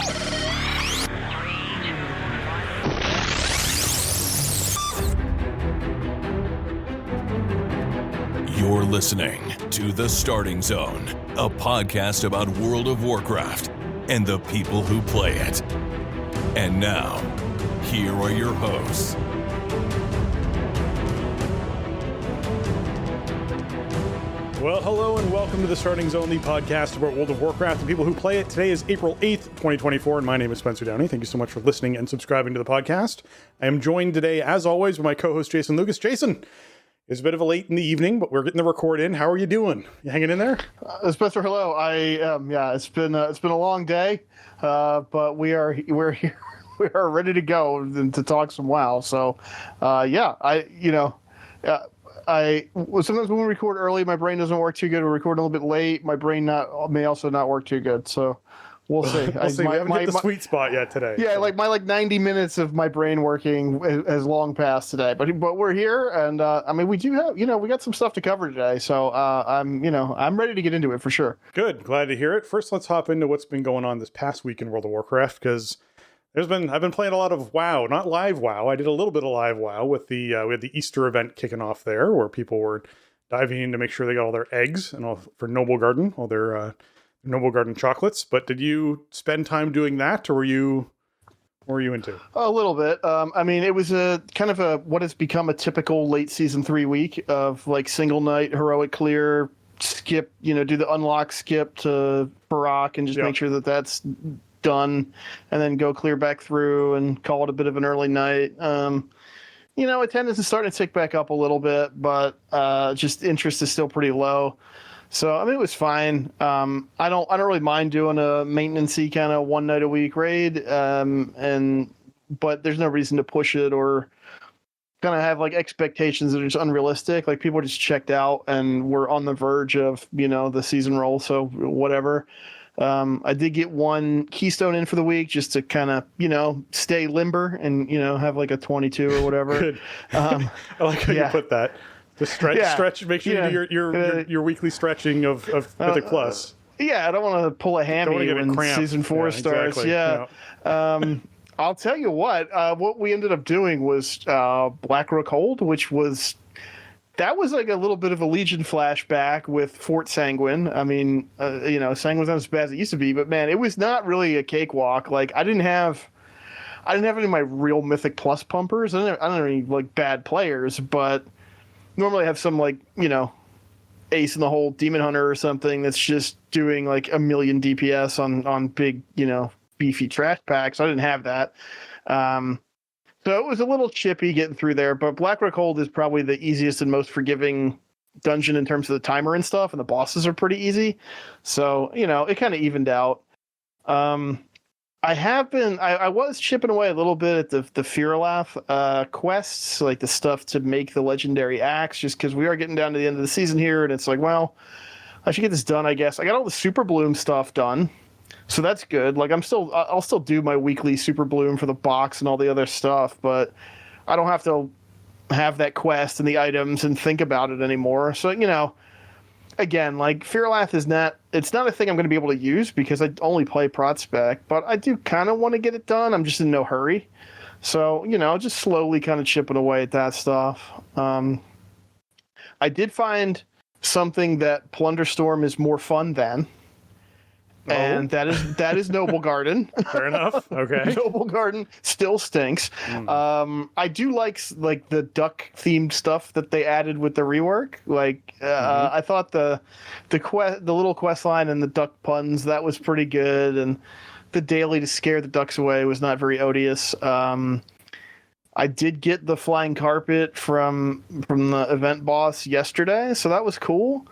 You're listening to The Starting Zone, a podcast about World of Warcraft and the people who play it. And now, here are your hosts. Well, hello and welcome to The Starting Zone, the podcast about World of Warcraft and people who play it. Today is April 8th, 2024, and my name is Spencer Downey. Thank you so much for listening and subscribing to the podcast. I am joined today, as always, by my co-host Jason Lucas. Jason, it's a bit of a late in the evening, but we're getting the record in. How are you doing? You hanging in there? Spencer, hello. It's been a long day, but we're here. We are ready to go and to talk some WoW. So, sometimes when we record early, my brain doesn't work too good. We record a little bit late, my brain may also not work too good. So we'll see. We'll see. We haven't hit the sweet spot yet today. Yeah, so. my 90 minutes of my brain working has long passed today. But we're here, and we do have we got some stuff to cover today. So I'm ready to get into it for sure. Good, glad to hear it. First, let's hop into what's been going on this past week in World of Warcraft, because I've been playing a lot of WoW, not live WoW. I did a little bit of live WoW with we had the Easter event kicking off there, where people were diving in to make sure they got all their eggs and all for Noble Garden, all their Noble Garden chocolates. But did you spend time doing that, or what were you into? A little bit. It was a kind of what has become a typical late season 3 week of like single night heroic clear, skip, do the unlock skip to Barak and just make sure that that's done, and then go clear back through and call it a bit of an early night. Attendance is starting to tick back up a little bit, but just interest is still pretty low. So it was fine. I don't really mind doing a maintenance-y kind of one night a week raid, but there's no reason to push it or kind of have like expectations that are just unrealistic. Like people just checked out and we're on the verge of the season roll, so whatever. I did get one keystone in for the week just to kind of, stay limber and, have like a 22 or whatever. Good. I like how you put that. Just stretch, make sure you do your weekly stretching of Mythic Plus. I don't want to pull a hammy when season 4 starts. Exactly. Yeah. I'll tell you what we ended up doing was Blackrook Hold, which was like a little bit of a Legion flashback with Fort Sanguine. Sanguine's not as bad as it used to be, but man, it was not really a cakewalk. Like I didn't have any of my real Mythic Plus pumpers. I don't have any like bad players, but normally I have some like, ace in the hole demon hunter or something that's just doing like a million DPS on big, beefy trash packs. I didn't have that. So it was a little chippy getting through there, but Blackrook Hold is probably the easiest and most forgiving dungeon in terms of the timer and stuff, and the bosses are pretty easy. So, it kind of evened out. I was chipping away a little bit at the Fearlath quests, like the stuff to make the legendary axe, just because we are getting down to the end of the season here, and it's like, well, I should get this done, I guess. I got all the Super Bloom stuff done. So that's good. Like I'll still do my weekly Super Bloom for the box and all the other stuff, but I don't have to have that quest and the items and think about it anymore. So, again, like Fearlath it's not a thing I'm going to be able to use because I only play Prot Spec, but I do kind of want to get it done. I'm just in no hurry. So, just slowly kind of chipping away at that stuff. I did find something that Plunderstorm is more fun than. And that is Noble Garden. Fair enough. Okay. Noble Garden still stinks. I do like the duck themed stuff that they added with the rework. I thought the little quest line and the duck puns, that was pretty good, and the daily to scare the ducks away was not very odious. I did get the flying carpet from the event boss yesterday, so that was cool.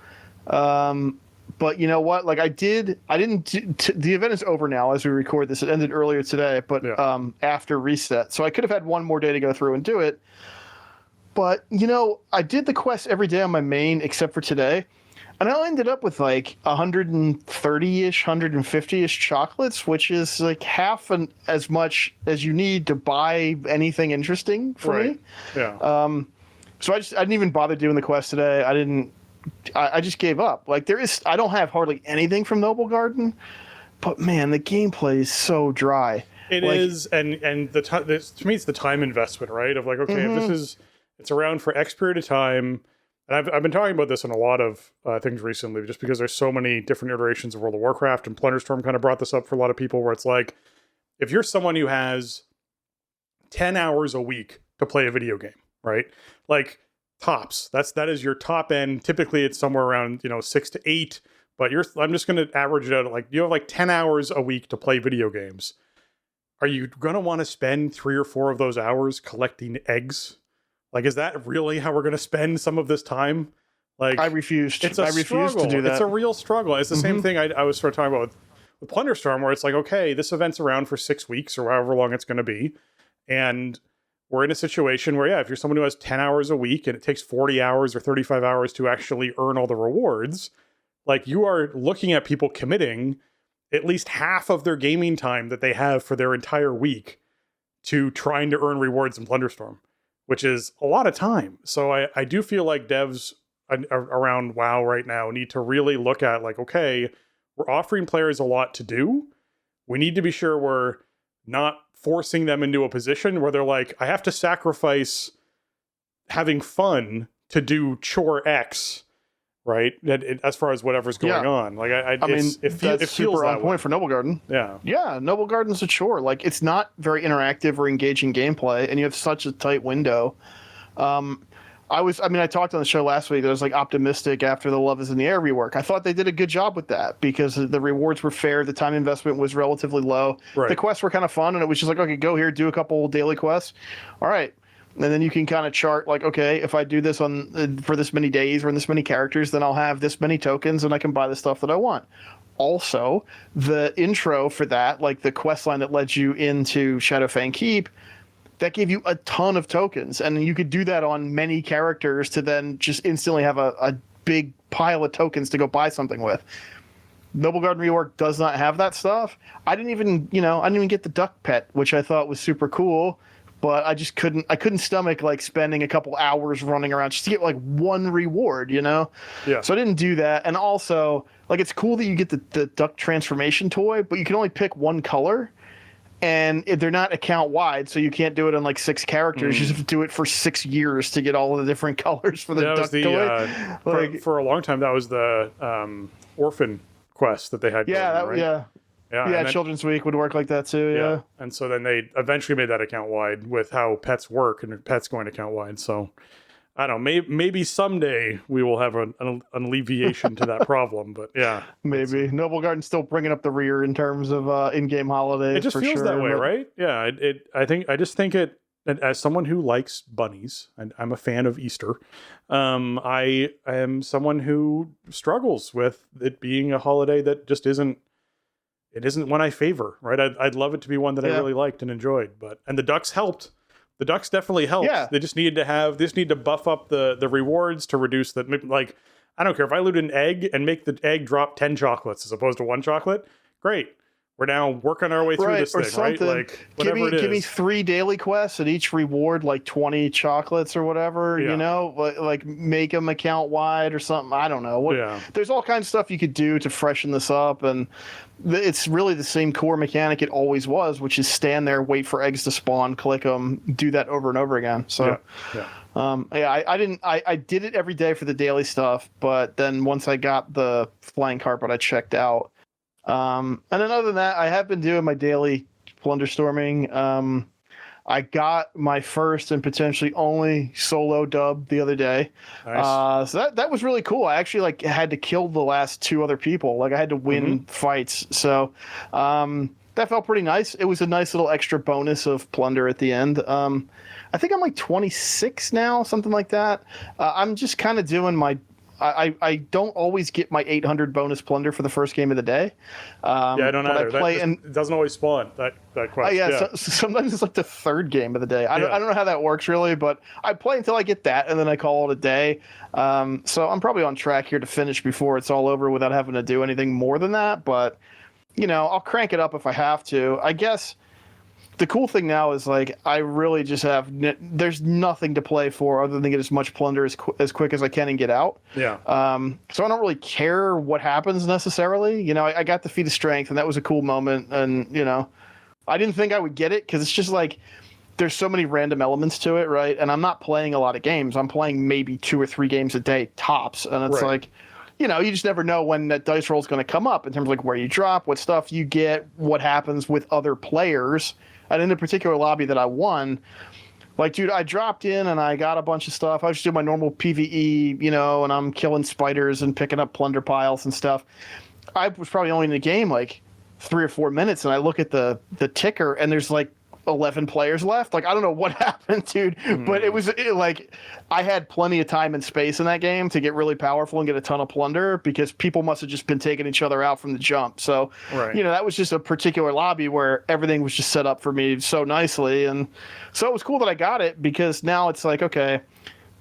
But you know what? Like the event is over now as we record this. It ended earlier today, but after reset. So I could have had one more day to go through and do it. But, I did the quest every day on my main except for today. And I ended up with like 130-ish, 150-ish chocolates, which is like half as much as you need to buy anything interesting for me. Yeah. So I didn't even bother doing the quest today. I just gave up. Like I don't have hardly anything from Noble Garden, but man, the gameplay is so dry. It is, and to me, it's the time investment, right? Of like, okay, if it's around for X period of time, and I've been talking about this in a lot of things recently, just because there's so many different iterations of World of Warcraft, and Plunderstorm kind of brought this up for a lot of people, where it's like, if you're someone who has 10 hours a week to play a video game, right? Like tops, that is your top end. Typically, it's somewhere around 6 to 8, but I'm just going to average it out. Like you have like 10 hours a week to play video games. Are you going to want to spend 3 or 4 of those hours collecting eggs? Like, is that really how we're going to spend some of this time? Like, I refused. I refused to do that. It's a real struggle. It's the same thing I was sort of talking about with Plunderstorm, where it's like, okay, this event's around for 6 weeks or however long it's going to be. And we're in a situation where, if you're someone who has 10 hours a week and it takes 40 hours or 35 hours to actually earn all the rewards, like you are looking at people committing at least half of their gaming time that they have for their entire week to trying to earn rewards in Plunderstorm, which is a lot of time. So I do feel like devs around WoW right now need to really look at like, okay, we're offering players a lot to do. We need to be sure we're not forcing them into a position where they're like, I have to sacrifice having fun to do chore X, right? As far as whatever's going on. Like, I mean, it feels super on that point way. for Noble Garden. Yeah. Yeah, Noble Garden's a chore. Like, it's not very interactive or engaging gameplay, and you have such a tight window. I talked on the show last week that I was like optimistic after the Love is in the Air rework. I thought they did a good job with that because the rewards were fair. The time investment was relatively low. Right. The quests were kind of fun, and it was just like, okay, go here, do a couple daily quests. All right. And then you can kind of chart like, okay, if I do this for this many days or in this many characters, then I'll have this many tokens and I can buy the stuff that I want. Also, the intro for that, like the quest line that led you into Shadowfang Keep, that gave you a ton of tokens. And you could do that on many characters to then just instantly have a big pile of tokens to go buy something with. Noble Garden rework does not have that stuff. I didn't even get the duck pet, which I thought was super cool. But I just couldn't stomach like spending a couple hours running around just to get like one reward, Yeah. So I didn't do that. And also, like, it's cool that you get the duck transformation toy, but you can only pick one color. And they're not account wide, so you can't do it on like 6 characters. You just have to do it for 6 years to get all of the different colors for the duck toy. For a long time, that was the orphan quest that they had. Yeah, Children's Week would work like that too. Yeah. And so then they eventually made that account wide with how pets work and pets going account wide. So I don't know, maybe someday we will have an alleviation to that problem. But yeah, maybe Noble Garden's still bringing up the rear in terms of in-game holidays. It just feels that way, right? Yeah. I just think it. As someone who likes bunnies, and I'm a fan of Easter, I am someone who struggles with it being a holiday that just isn't. It isn't one I favor, right? I'd love it to be one that I really liked and enjoyed, and the ducks helped. The ducks definitely helped. Yeah. They just need to buff up the rewards to reduce the, like, I don't care if I loot an egg and make the egg drop 10 chocolates as opposed to 1 chocolate. Great. We're now working our way through this thing, something. Right? Like, whatever it is. Give me 3 daily quests and each reward like 20 chocolates or whatever, like make them account wide or something. I don't know. There's all kinds of stuff you could do to freshen this up, and it's really the same core mechanic it always was, which is stand there, wait for eggs to spawn, click them, do that over and over again. So, I did it every day for the daily stuff, but then once I got the flying carpet, I checked out. And then other than that, I have been doing my daily plunderstorming. I got my first and potentially only solo dub the other day. Nice. So that was really cool. I actually had to kill the last 2 other people. Like I had to win fights. So that felt pretty nice. It was a nice little extra bonus of plunder at the end. I think I'm like 26 now, something like that. I'm just kind of doing my I don't always get my 800 bonus plunder for the first game of the day. I don't either. It doesn't always spawn, that quest. So sometimes it's like the 3rd game of the day. I don't know how that works really, but I play until I get that, and then I call it a day. So I'm probably on track here to finish before it's all over without having to do anything more than that. But, I'll crank it up if I have to. I guess the cool thing now is like I really just have there's nothing to play for other than get as much plunder as quick as I can and get out. Yeah. So I don't really care what happens necessarily. You know, I got the feat of strength, and that was a cool moment. And you know, I didn't think I would get it because it's just like there's so many random elements to it, right? And I'm not playing a lot of games. I'm playing maybe 2 or 3 games a day tops, and it's like, you know, you just never know when that dice roll is going to come up in terms of like where you drop, what stuff you get, what happens with other players. And in a particular lobby that I won, like, dude, I dropped in and I got a bunch of stuff. I was just doing my normal PvE, you know, and I'm killing spiders and picking up plunder piles and stuff. I was probably only in the game like 3 or 4 minutes, and I look at the ticker, and there's like 11 players left. Like, I don't know what happened, dude, but it was like I had plenty of time and space in that game to get really powerful and get a ton of plunder because people must have just been taking each other out from the jump. So, you know, that was just a particular lobby where everything was just set up for me so nicely. And so it was cool that I got it because now it's like, okay,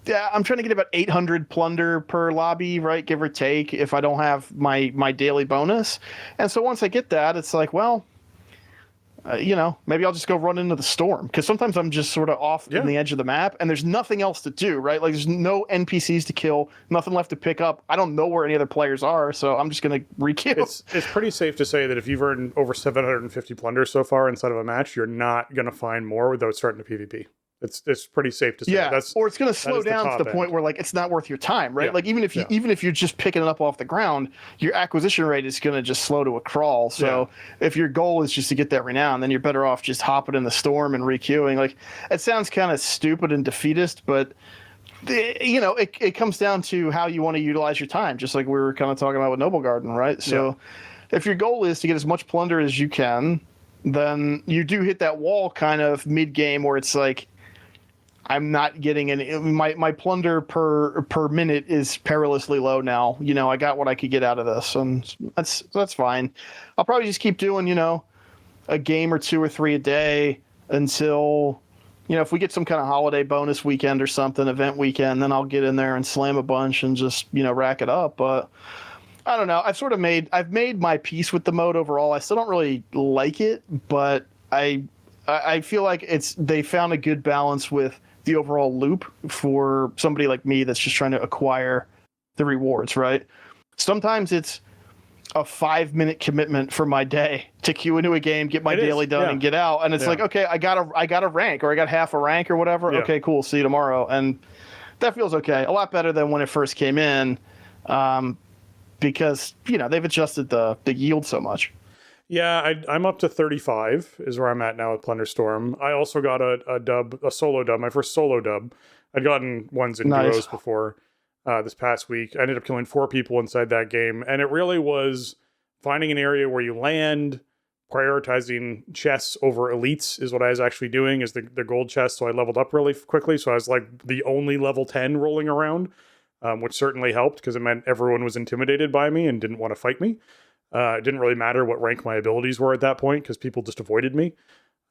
yeah, I'm trying to get about 800 plunder per lobby, right? Give or take, if I don't have my daily bonus. And so once I get that, it's like, well, you know, maybe I'll just go run into the storm because sometimes I'm just sort of off in the edge of the map and there's nothing else to do, right? Like there's no NPCs to kill, nothing left to pick up. I don't know where any other players are, so I'm just going to re-kill. It's pretty safe to say that if you've earned over 750 plunder so far inside of a match, you're not going to find more without starting to PvP. It's pretty safe to say. Yeah, or it's going to slow down to the point where like it's not worth your time, right? Like even if you're just picking it up off the ground, your acquisition rate is going to just slow to a crawl. So if your goal is just to get that renown, then you're better off just hopping in the storm and re-queuing. Like it sounds kind of stupid and defeatist, but you know, it comes down to how you want to utilize your time, just like we were kind of talking about with Noble Garden, right? So if your goal is to get as much plunder as you can, then you do hit that wall kind of mid-game where it's like, I'm not getting any. My plunder per minute is perilously low now. You know, I got what I could get out of this, and that's fine. I'll probably just keep doing, you know, a game or 2 or 3 a day until, you know, if we get some kind of holiday bonus weekend or something, event weekend, then I'll get in there and slam a bunch and just, you know, rack it up. But I don't know. I've made my peace with the mode overall. I still don't really like it, but I feel like they found a good balance with the overall loop for somebody like me that's just trying to acquire the rewards, right? Sometimes it's a 5-minute commitment for my day to queue into a game, get my daily done, and get out. And it's like, okay, I got a rank, or I got half a rank or whatever. Okay, cool. See you tomorrow. And that feels okay. A lot better than when it first came in, because, you know, they've adjusted the yield so much. Yeah, I'm up to 35 is where I'm at now with Plunderstorm. I also got a solo dub, my first solo dub. I'd gotten ones in duos before this past week. I ended up killing 4 people inside that game, and it really was finding an area where you land, prioritizing chests over elites is what I was actually doing, is the gold chest, so I leveled up really quickly, so I was like the only level 10 rolling around, which certainly helped because it meant everyone was intimidated by me and didn't want to fight me. It didn't really matter what rank my abilities were at that point because people just avoided me.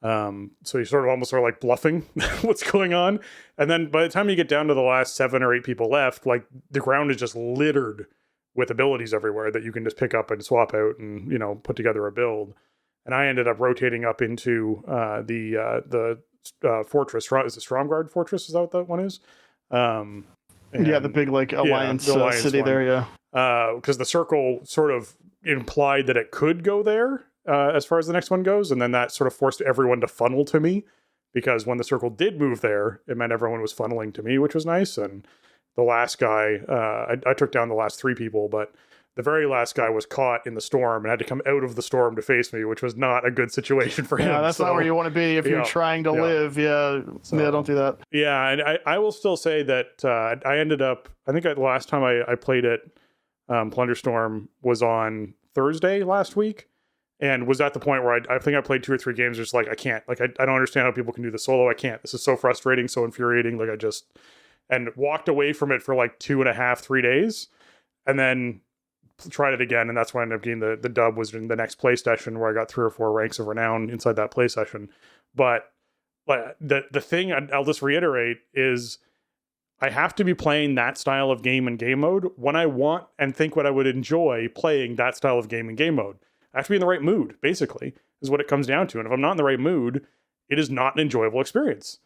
So you sort of almost are like bluffing what's going on. And then by the time you get down to the last 7 or 8 people left, like the ground is just littered with abilities everywhere that you can just pick up and swap out and, you know, put together a build. And I ended up rotating up into the fortress. Is it Stromgard Fortress? Is that what that one is? The big like alliance, city one. There, yeah. Because the circle sort of implied that it could go there as far as the next one goes, and then that sort of forced everyone to funnel to me, because when the circle did move there, it meant everyone was funneling to me, which was nice. And the last guy, I took down the last 3 people, but the very last guy was caught in the storm and had to come out of the storm to face me, which was not a good situation for him. Yeah, that's not where you want to be if you're trying to live. Don't do that. Yeah, and I will still say that I ended up, I think the last time I played it, Plunderstorm was on Thursday last week, and was at the point where I think I played 2 or 3 games just like, I can't, like I don't understand how people can do the solo. I can't. This is so frustrating, so infuriating. Like and walked away from it for like 2.5, 3 days, and then tried it again, and that's when I ended up getting the dub. Was in the next play session where I got 3 or 4 ranks of renown inside that play session. But the thing I'll just reiterate is, I have to be playing that style of game in game mode when I want and think what I would enjoy playing that style of game in game mode. I have to be in the right mood, basically, is what it comes down to. And if I'm not in the right mood, it is not an enjoyable experience.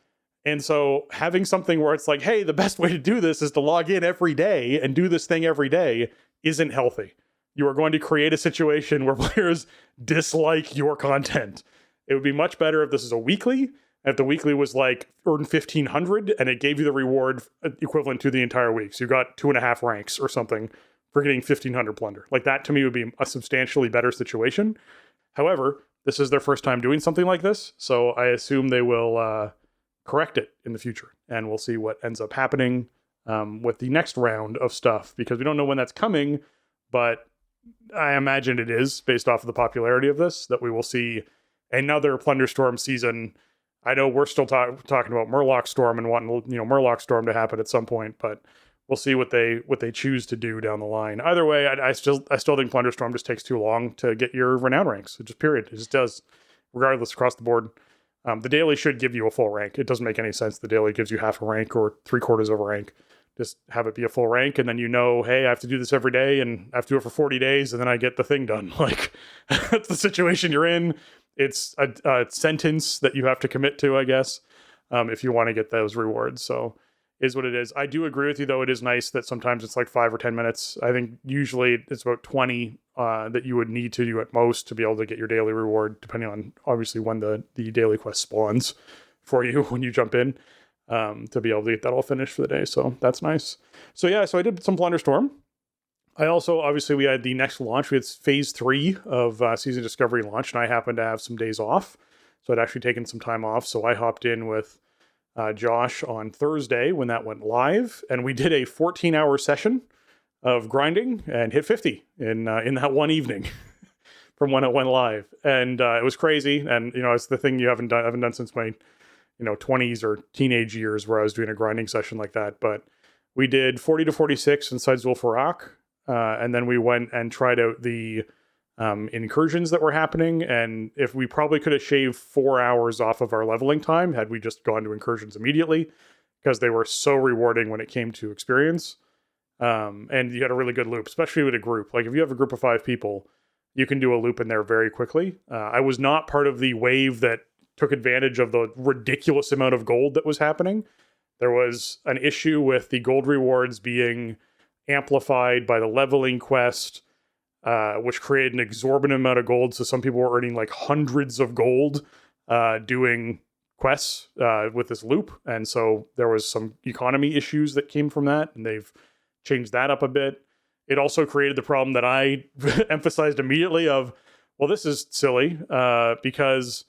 And so having something where it's like, hey, the best way to do this is to log in every day and do this thing every day isn't healthy. You are going to create a situation where players dislike your content. It would be much better if this is a weekly. If the weekly was like earn 1,500 and it gave you the reward equivalent to the entire week. So you got 2.5 ranks or something for getting 1,500 plunder. Like that to me would be a substantially better situation. However, this is their first time doing something like this. So I assume they will correct it in the future. And we'll see what ends up happening with the next round of stuff. Because we don't know when that's coming. But I imagine it is, based off of the popularity of this, that we will see another Plunderstorm season. I know we're still talking about Murloc Storm and wanting, Murloc Storm to happen at some point, but we'll see what they choose to do down the line. Either way, I still think Plunderstorm just takes too long to get your renown ranks. It just does, regardless across the board. The daily should give you a full rank. It doesn't make any sense. The daily gives you half a rank or 3/4 of a rank. Just have it be a full rank, and then hey, I have to do this every day, and I have to do it for 40 days, and then I get the thing done. Like, that's the situation you're in. It's a sentence that you have to commit to, I guess, if you want to get those rewards. So is what it is. I do agree with you, though. It is nice that sometimes it's like 5 or 10 minutes. I think usually it's about 20 that you would need to do at most to be able to get your daily reward, depending on, obviously, when the daily quest spawns for you when you jump in, to be able to get that all finished for the day. So that's nice. So yeah, so I did some Plunderstorm. I also, obviously, we had the next launch. We had phase 3 of Season Discovery launch, and I happened to have some days off. So I'd actually taken some time off. So I hopped in with Josh on Thursday when that went live, and we did a 14-hour session of grinding and hit 50 in that one evening from when it went live. And it was crazy. And, it's the thing I haven't done since my 20s or teenage years where I was doing a grinding session like that. But we did 40 to 46 inside Zul'Farrak. And then we went and tried out the incursions that were happening. And if we probably could have shaved 4 hours off of our leveling time had we just gone to incursions immediately, because they were so rewarding when it came to experience. And you had a really good loop, especially with a group. Like if you have a group of 5 people, you can do a loop in there very quickly. I was not part of the wave that took advantage of the ridiculous amount of gold that was happening. There was an issue with the gold rewards being amplified by the leveling quest, which created an exorbitant amount of gold. So some people were earning like hundreds of gold doing quests with this loop. And so there was some economy issues that came from that, and they've changed that up a bit. It also created the problem that I emphasized immediately of, well, this is silly because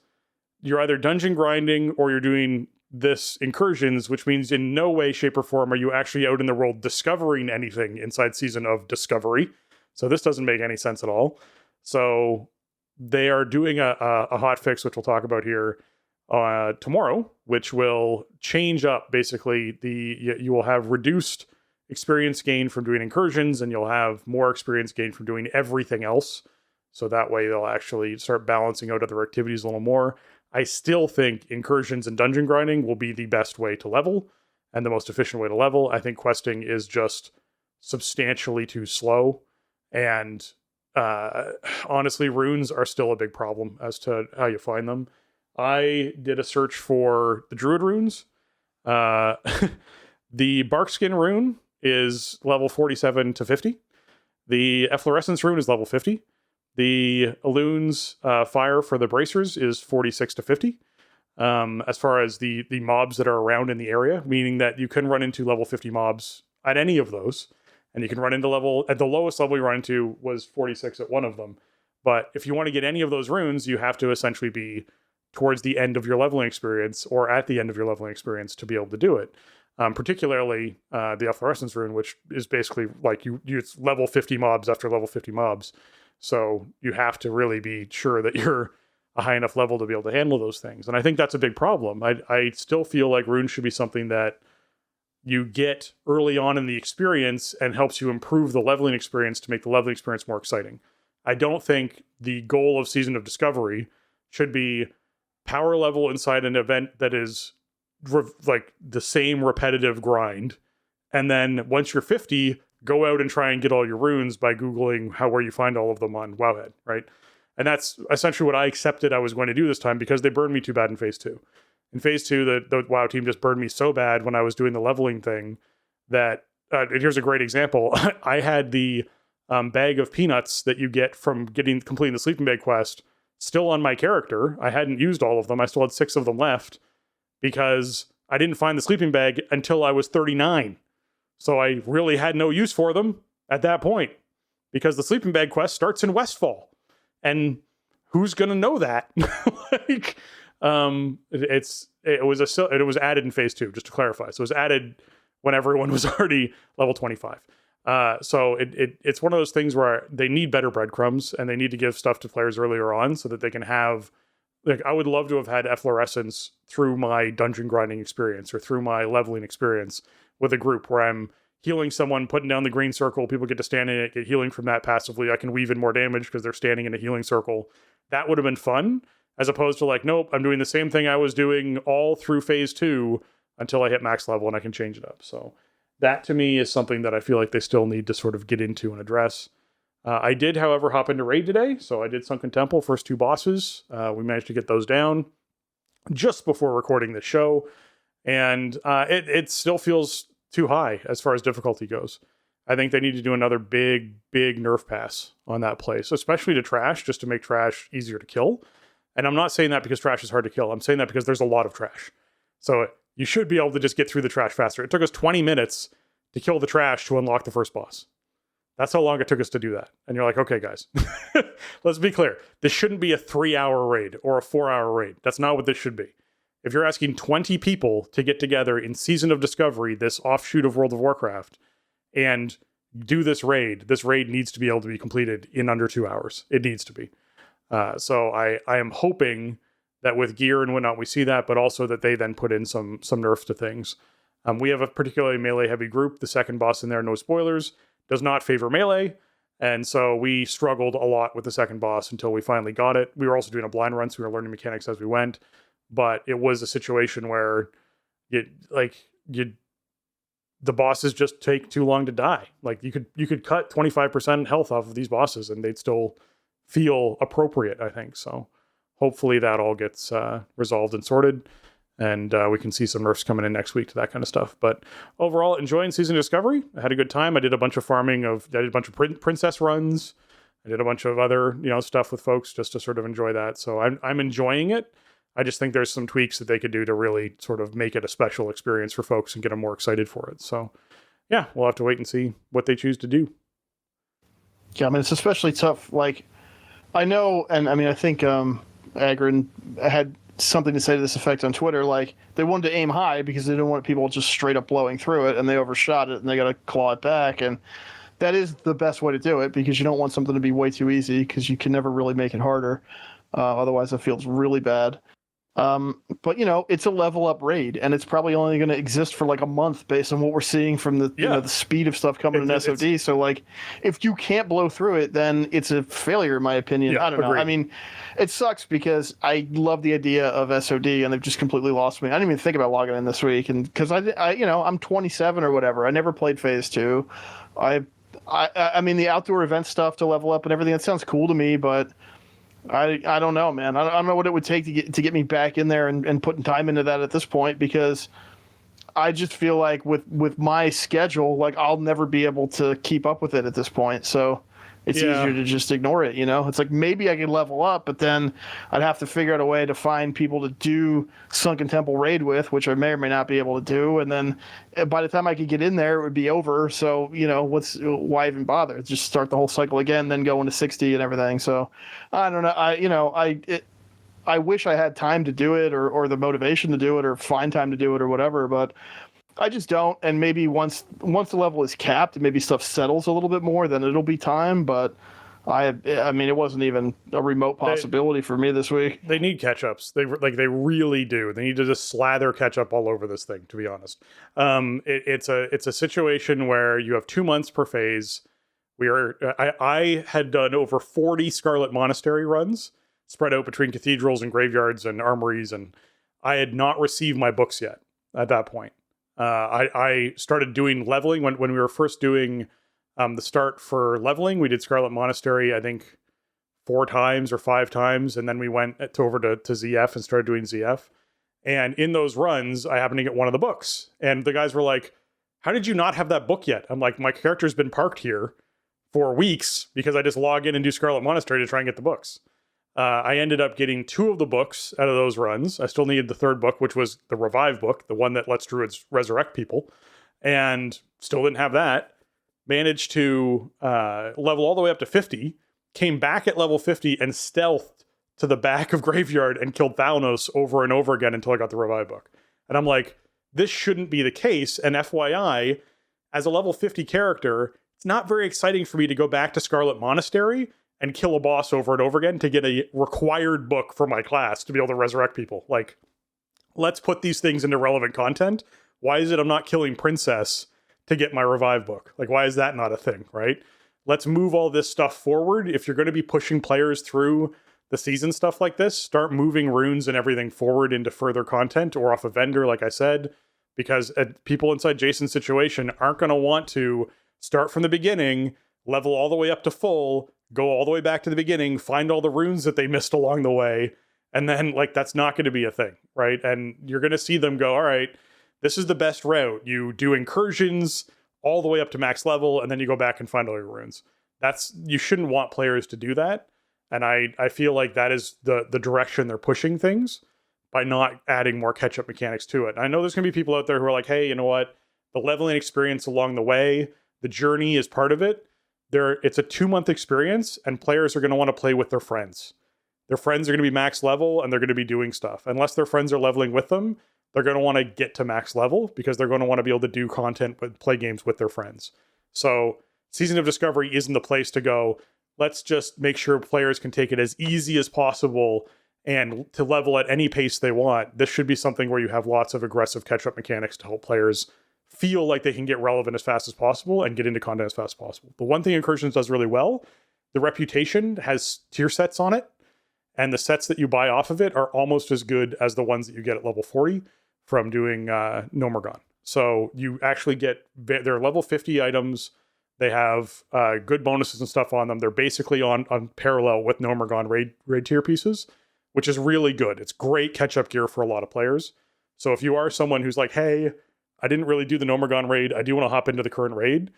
you're either dungeon grinding or you're doing this incursions, which means in no way, shape, or form are you actually out in the world discovering anything inside Season of Discovery. So this doesn't make any sense at all. So they are doing a hotfix, which we'll talk about here tomorrow, which will change up basically you will have reduced experience gain from doing incursions, and you'll have more experience gain from doing everything else. So that way they'll actually start balancing out other activities a little more. I still think incursions and dungeon grinding will be the best way to level and the most efficient way to level. I think questing is just substantially too slow. And honestly, runes are still a big problem as to how you find them. I did a search for the Druid runes. The Barkskin rune is level 47 to 50. The Efflorescence rune is level 50. The Elun's fire for the bracers is 46 to 50. As far as the mobs that are around in the area, meaning that you can run into level 50 mobs at any of those, and you can run into at the lowest level you run into was 46 at one of them. But if you want to get any of those runes, you have to essentially be towards the end of your leveling experience or at the end of your leveling experience to be able to do it. Particularly the Efflorescence rune, which is basically like it's level 50 mobs after level 50 mobs. So you have to really be sure that you're a high enough level to be able to handle those things. And I think that's a big problem. I still feel like runes should be something that you get early on in the experience and helps you improve the leveling experience to make the leveling experience more exciting. I don't think the goal of Season of Discovery should be power level inside an event that is like the same repetitive grind. And then once you're 50, go out and try and get all your runes by Googling where you find all of them on Wowhead, right? And that's essentially what I accepted I was going to do this time because they burned me too bad in Phase 2. In Phase 2, the WoW team just burned me so bad when I was doing the leveling thing that, here's a great example. I had the bag of peanuts that you get from completing the sleeping bag quest still on my character. I hadn't used all of them. I still had 6 of them left because I didn't find the sleeping bag until I was 39. So I really had no use for them at that point because the sleeping bag quest starts in Westfall. And who's going to know that? Like, it was added in Phase 2, just to clarify. So it was added when everyone was already level 25. So it's one of those things where they need better breadcrumbs and they need to give stuff to players earlier on so that they can have, like, I would love to have had efflorescence through my dungeon grinding experience or through my leveling experience with a group where I'm healing someone, putting down the green circle, people get to stand in it, get healing from that passively. I can weave in more damage because they're standing in a healing circle. That would have been fun, as opposed to like, nope, I'm doing the same thing I was doing all through Phase 2 until I hit max level and I can change it up. So that to me is something that I feel like they still need to sort of get into and address. I did, however, hop into raid today. So I did Sunken Temple, first 2 bosses. We managed to get those down just before recording the show. And it still feels too high as far as difficulty goes. I think they need to do another big nerf pass on that place, especially to trash, just to make trash easier to kill. And I'm not saying that because trash is hard to kill. I'm saying that because there's a lot of trash. So you should be able to just get through the trash faster. It took us 20 minutes to kill the trash to unlock the first boss. That's how long it took us to do that. And you're like, okay, guys, let's be clear. This shouldn't be a 3-hour raid or a 4-hour raid. That's not what this should be. If you're asking 20 people to get together in Season of Discovery, this offshoot of World of Warcraft, and do this raid needs to be able to be completed in under 2 hours. It needs to be. So I am hoping that with gear and whatnot, we see that, but also that they then put in some nerfs to things. We have a particularly melee-heavy group. The second boss in there, no spoilers, does not favor melee, and so we struggled a lot with the second boss until we finally got it. We were also doing a blind run, so we were learning mechanics as we went. But it was a situation where the bosses just take too long to die. Like you could cut 25% health off of these bosses and they'd still feel appropriate, I think. So hopefully that all gets resolved and sorted, and we can see some nerfs coming in next week to that kind of stuff. But overall, enjoying Season Discovery. I had a good time. I did a bunch of farming I did a bunch of princess runs. I did a bunch of other, stuff with folks just to sort of enjoy that. So I'm enjoying it. I just think there's some tweaks that they could do to really sort of make it a special experience for folks and get them more excited for it. So, yeah, we'll have to wait and see what they choose to do. Yeah, I mean, it's especially tough. Like, I know, and I mean, I think Agrin had something to say to this effect on Twitter. Like, they wanted to aim high because they didn't want people just straight up blowing through it, and they overshot it, and they got to claw it back. And that is the best way to do it because you don't want something to be way too easy because you can never really make it harder. Otherwise, it feels really bad. But it's a level up raid, and it's probably only going to exist for like a month based on what we're seeing from the the speed of stuff coming in SoD. So like, if you can't blow through it, then it's a failure, in my opinion. I don't know. I mean, it sucks because I love the idea of SoD, and they've just completely lost me. I didn't even think about logging in this week, and because I'm 27 or whatever. I never played Phase 2. I mean, the outdoor event stuff to level up and everything, that sounds cool to me, but I don't know, man. I don't know what it would take to get me back in there and putting time into that at this point, because I just feel like with my schedule, like I'll never be able to keep up with it at this point. So it's easier to just ignore it, It's like maybe I could level up, but then I'd have to figure out a way to find people to do Sunken Temple raid with, which I may or may not be able to do. And then by the time I could get in there, it would be over. So, why even bother? Just start the whole cycle again, then go into 60 and everything. So I don't know. I wish I had time to do it or the motivation to do it or find time to do it or whatever, but I just don't. And maybe once the level is capped and maybe stuff settles a little bit more, then it'll be time. But I mean, it wasn't even a remote possibility for me this week. They need catch-ups. They really do. They need to just slather ketchup all over this thing, to be honest. It's a situation where you have 2 months per phase. I had done over 40 Scarlet Monastery runs spread out between cathedrals and graveyards and armories, and I had not received my books yet at that point. I started doing leveling when we were first doing the start for leveling. We did Scarlet Monastery, I think 4 times or 5 times, and then we went over to ZF and started doing ZF. And in those runs, I happened to get one of the books. And the guys were like, how did you not have that book yet? I'm like, my character's been parked here for weeks because I just log in and do Scarlet Monastery to try and get the books. I ended up getting 2 of the books out of those runs. I still needed the 3rd book, which was the Revive book, the one that lets druids resurrect people. And still didn't have that. Managed to level all the way up to 50. Came back at level 50 and stealthed to the back of Graveyard and killed Thanos over and over again until I got the Revive book. And I'm like, this shouldn't be the case. And FYI, as a level 50 character, it's not very exciting for me to go back to Scarlet Monastery and kill a boss over and over again to get a required book for my class to be able to resurrect people. Like, let's put these things into relevant content. Why is it I'm not killing Princess to get my Revive book? Like, why is that not a thing, right? Let's move all this stuff forward. If you're going to be pushing players through the season stuff like this, start moving runes and everything forward into further content or off a vendor, like I said, because people inside Jason's situation aren't going to want to start from the beginning, level all the way up to full, go all the way back to the beginning, find all the runes that they missed along the way, and then, like, that's not going to be a thing, right? And you're going to see them go, all right, this is the best route. You do incursions all the way up to max level, and then you go back and find all your runes. You shouldn't want players to do that. And I feel like that is the direction they're pushing things by not adding more catch-up mechanics to it. And I know there's going to be people out there who are like, hey, you know what? The leveling experience along the way, the journey is part of it. It's a 2-month experience, and players are going to want to play with their friends. Their friends are going to be max level, and they're going to be doing stuff. Unless their friends are leveling with them, they're going to want to get to max level because they're going to want to be able to do content, but play games with their friends. So Season of Discovery isn't the place to go, let's just make sure players can take it as easy as possible and to level at any pace they want. This should be something where you have lots of aggressive catch-up mechanics to help players feel like they can get relevant as fast as possible and get into content as fast as possible. The one thing Incursions does really well, the Reputation has tier sets on it, and the sets that you buy off of it are almost as good as the ones that you get at level 40 from doing Nomergon. So you actually get, they're level 50 items. They have good bonuses and stuff on them. They're basically on parallel with Nomergon raid tier pieces, which is really good. It's great catch-up gear for a lot of players. So if you are someone who's like, hey, I didn't really do the Nomergon raid, I do want to hop into the current raid,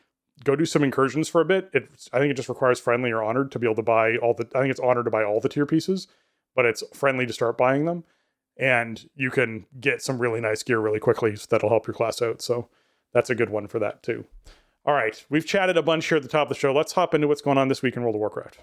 go do some incursions for a bit. I think it just requires friendly or honored to be able to buy I think it's honored to buy all the tier pieces, but it's friendly to start buying them. And you can get some really nice gear really quickly that'll help your class out. So that's a good one for that too. All right, we've chatted a bunch here at the top of the show. Let's hop into what's going on this week in World of Warcraft.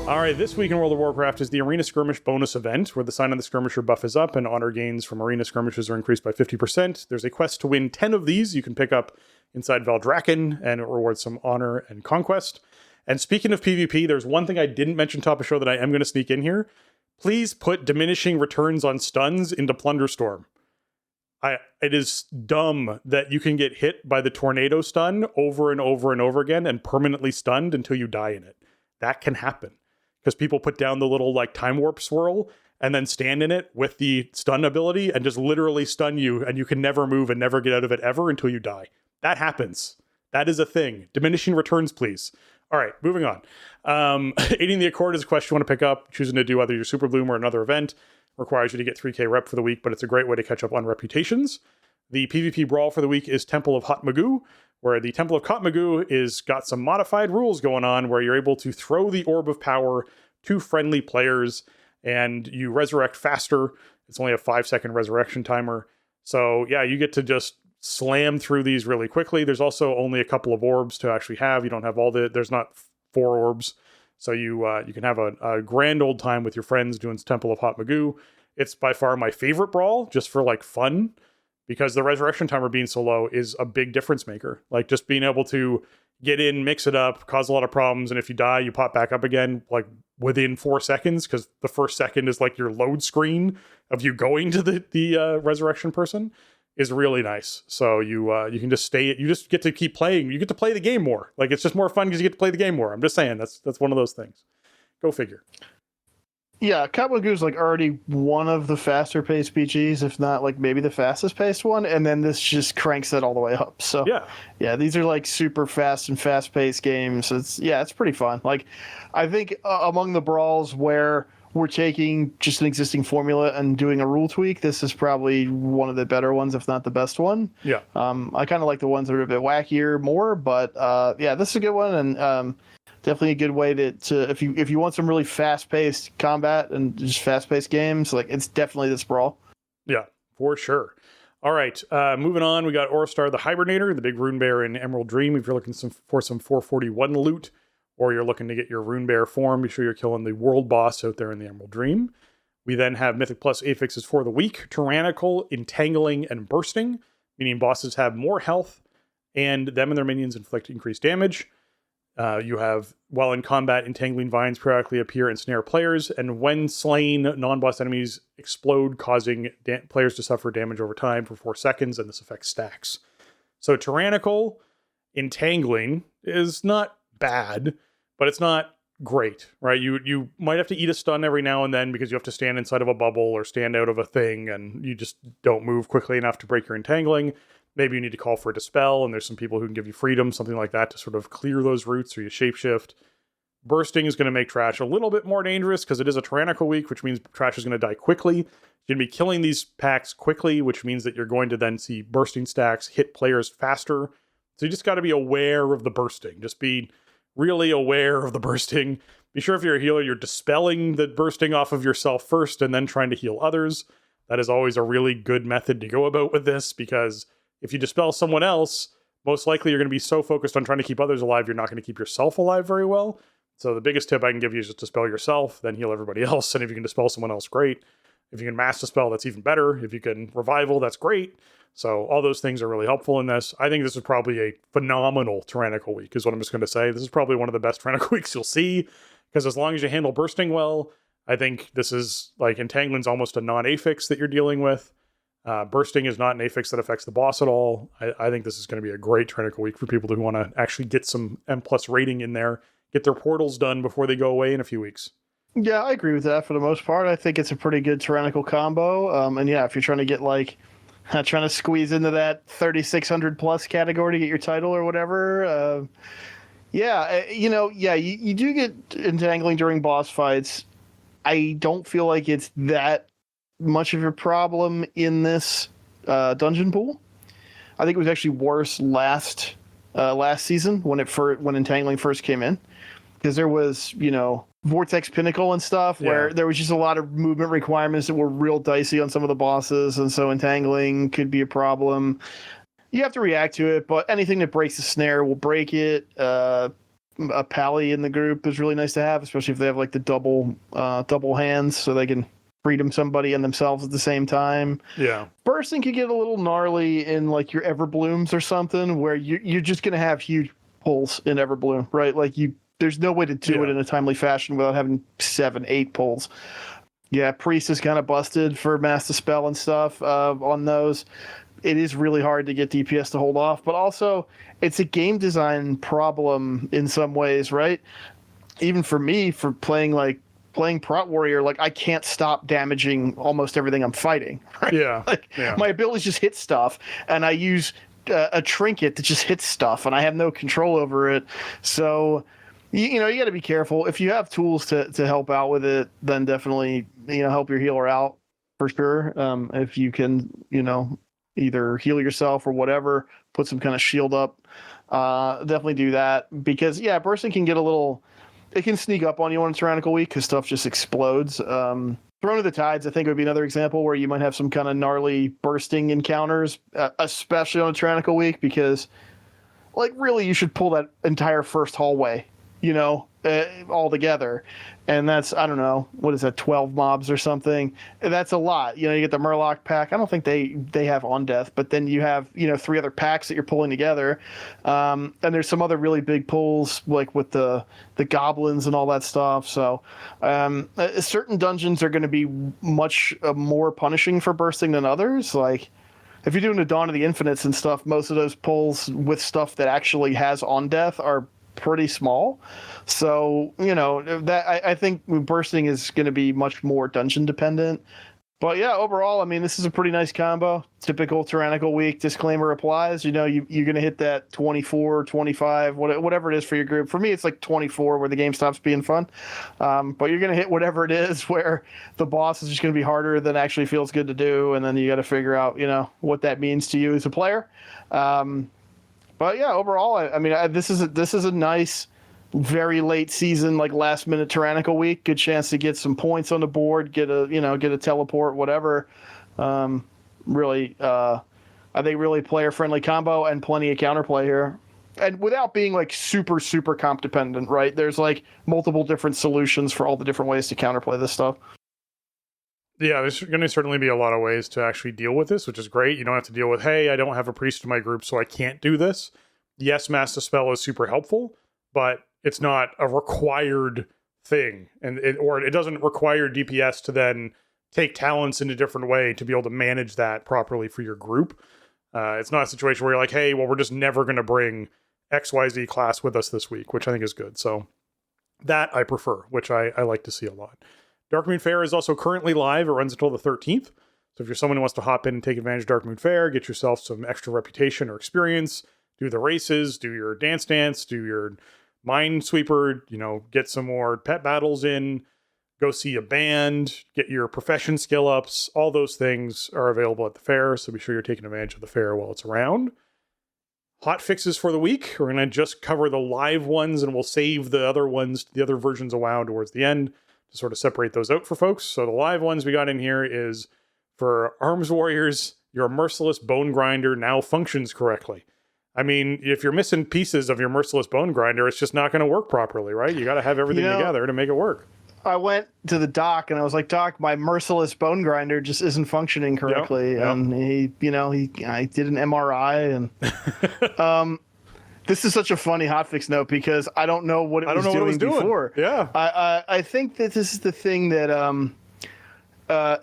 All right, this week in World of Warcraft is the Arena Skirmish bonus event, where the Sign of the Skirmisher buff is up and honor gains from Arena Skirmishes are increased by 50%. There's a quest to win 10 of these you can pick up inside Valdrakken, and it rewards some honor and conquest. And speaking of PvP, there's one thing I didn't mention top of show that I am going to sneak in here. Please put diminishing returns on stuns into Plunderstorm. It is dumb that you can get hit by the tornado stun over and over and over again and permanently stunned until you die in it. That can happen. Because people put down the little like time warp swirl and then stand in it with the stun ability and just literally stun you, and you can never move and never get out of it ever until you die. That happens. That is a thing. Diminishing returns, please. All right, moving on. Aiding the Accord is a quest you want to pick up. Choosing to do either your Super Bloom or another event requires you to get 3k rep for the week, but it's a great way to catch up on reputations. The PvP brawl for the week is Temple of Hot Magoo, where the Temple of Hot Magoo is got some modified rules going on where you're able to throw the Orb of Power to friendly players and you resurrect faster. It's only a 5-second resurrection timer. So yeah, you get to just slam through these really quickly. There's also only a couple of orbs to actually have. You don't have there's not 4 orbs. So you can have a grand old time with your friends doing Temple of Hot Magoo. It's by far my favorite brawl, just for like fun, because the resurrection timer being so low is a big difference maker. Like just being able to get in, mix it up, cause a lot of problems, and if you die, you pop back up again like within 4 seconds, because the first second is like your load screen of you going to the resurrection person, is really nice. So you can just stay. You just get to keep playing. You get to play the game more. Like it's just more fun because you get to play the game more. I'm just saying that's one of those things. Go figure. Yeah, Cabo Goo's like already one of the faster paced PGs, if not like maybe the fastest paced one, and then this just cranks it all the way up. So yeah, these are like super fast and fast paced games. It's pretty fun. Like, I think among the brawls where we're taking just an existing formula and doing a rule tweak, this is probably one of the better ones, if not the best one. Yeah. I kind of like the ones that are a bit wackier more, but yeah, this is a good one, and definitely a good way to if you want some really fast-paced combat and just fast-paced games, like it's definitely this brawl. Yeah, for sure. All right, moving on, we got Orostar the Hibernator, the big rune bear in Emerald Dream. If you're looking for some 441 loot, or you're looking to get your rune bear form, be sure you're killing the world boss out there in the Emerald Dream. We then have Mythic Plus affixes for the week: Tyrannical, Entangling, and Bursting, meaning bosses have more health, and them and their minions inflict increased damage. You have, while in combat, entangling vines periodically appear and snare players, and when slain, non-boss enemies explode, causing players to suffer damage over time for 4 seconds, and this affects stacks. So Tyrannical, Entangling is not bad, but it's not great, right? You might have to eat a stun every now and then because you have to stand inside of a bubble or stand out of a thing, and you just don't move quickly enough to break your entangling. Maybe you need to call for a dispel, and there's some people who can give you freedom, something like that, to sort of clear those routes, or you shapeshift. Bursting is going to make Trash a little bit more dangerous because it is a Tyrannical week, which means Trash is going to die quickly. You're going to be killing these packs quickly, which means that you're going to then see bursting stacks hit players faster. So you just got to be aware of the bursting. Just be really aware of the bursting. Be sure if you're a healer, you're dispelling the bursting off of yourself first and then trying to heal others. That is always a really good method to go about with this, because if you dispel someone else, most likely you're going to be so focused on trying to keep others alive, you're not going to keep yourself alive very well. So the biggest tip I can give you is just dispel yourself, then heal everybody else. And if you can dispel someone else, great. If you can mass dispel, that's even better. If you can revival, that's great. So all those things are really helpful in this. I think this is probably a phenomenal Tyrannical week, is what I'm just going to say. This is probably one of the best Tyrannical weeks you'll see, because as long as you handle bursting well, I think this is like Entangling's almost a non-affix that you're dealing with. Bursting is not an affix that affects the boss at all. I think this is going to be a great Tyrannical week for people who want to actually get some M+ rating in there, get their portals done before they go away in a few weeks. Yeah, I agree with that for the most part. I think it's a pretty good Tyrannical combo. And yeah, if you're trying to get like, trying to squeeze into that 3,600 plus category to get your title or whatever, you do get entangling during boss fights. I don't feel like it's that much of a problem in this dungeon pool. I think it was actually worse last season when entangling first came in, because there was Vortex Pinnacle and stuff where there was just a lot of movement requirements that were real dicey on some of the bosses, and so entangling could be a problem. You have to react to it, but anything that breaks the snare will break it. A pally in the group is really nice to have, especially if they have like the double hands, so they can freedom somebody and themselves at the same time. Yeah. Bursting could get a little gnarly in like your Everblooms or something, where you're just going to have huge pulls in Everbloom, right? Like there's no way to do it in a timely fashion without having 7-8 pulls. Yeah, Priest is kind of busted for Mass Dispel and stuff on those. It is really hard to get DPS to hold off, but also it's a game design problem in some ways, right? Even for me, for playing Prot Warrior, like I can't stop damaging almost everything I'm fighting. Right? Yeah. My abilities just hit stuff, and I use a trinket that just hits stuff, and I have no control over it. So, you got to be careful. If you have tools to help out with it, then definitely help your healer out for sure. If you can either heal yourself or whatever, put some kind of shield up. Definitely do that, because bursting can get a little. It can sneak up on you on a Tyrannical week because stuff just explodes. Throne of the Tides, I think, would be another example where you might have some kind of gnarly bursting encounters, especially on a Tyrannical week, because, like, really, you should pull that entire first hallway, all together. And that's, I don't know, what is that, 12 mobs or something? That's a lot. You get the Murloc pack. I don't think they have On Death, but then you have, 3 other packs that you're pulling together. And there's some other really big pulls, like with the goblins and all that stuff. So certain dungeons are going to be much more punishing for bursting than others. Like, if you're doing the Dawn of the Infinites and stuff, most of those pulls with stuff that actually has On Death are pretty small. So, that I think bursting is going to be much more dungeon dependent. But yeah, overall, I mean, this is a pretty nice combo. Typical Tyrannical Week disclaimer applies. You're going to hit that 24, 25, whatever it is for your group. For me, it's like 24 where the game stops being fun. But you're going to hit whatever it is where the boss is just going to be harder than actually feels good to do. And then you got to figure out, what that means to you as a player. But yeah, overall, I mean, this is a nice, very late season, like last minute Tyrannical Week. Good chance to get some points on the board, get a teleport, whatever. Really, I think really player friendly combo and plenty of counterplay here. And without being like super, super comp dependent, right? There's like multiple different solutions for all the different ways to counterplay this stuff. Yeah, there's going to certainly be a lot of ways to actually deal with this, which is great. You don't have to deal with, hey, I don't have a priest in my group, so I can't do this. Yes, Mass Dispel is super helpful, but it's not a required thing, and it doesn't require DPS to then take talents in a different way to be able to manage that properly for your group. It's not a situation where you're like, hey, well, we're just never going to bring XYZ class with us this week, which I think is good. So that I prefer, which I like to see a lot. Darkmoon Faire is also currently live. It runs until the 13th. So if you're someone who wants to hop in and take advantage of Darkmoon Faire, get yourself some extra reputation or experience, do the races, do your dance, do your Minesweeper, get some more pet battles in, go see a band, get your profession skill ups. All those things are available at the fair, so be sure you're taking advantage of the fair while it's around. Hotfixes for the week. We're going to just cover the live ones, and we'll save the other ones, the other versions of WoW towards the end to sort of separate those out for folks. So the live ones we got in here is for Arms Warriors, your Merciless Bone Grinder now functions correctly. I mean, if you're missing pieces of your Merciless Bone Grinder, it's just not going to work properly, right? You got to have everything together to make it work. I went to the doc and I was like, Doc, my Merciless Bone Grinder just isn't functioning correctly. Yep. And I did an MRI and this is such a funny hotfix note because I don't know what it was doing before. Yeah. I think that this is the thing that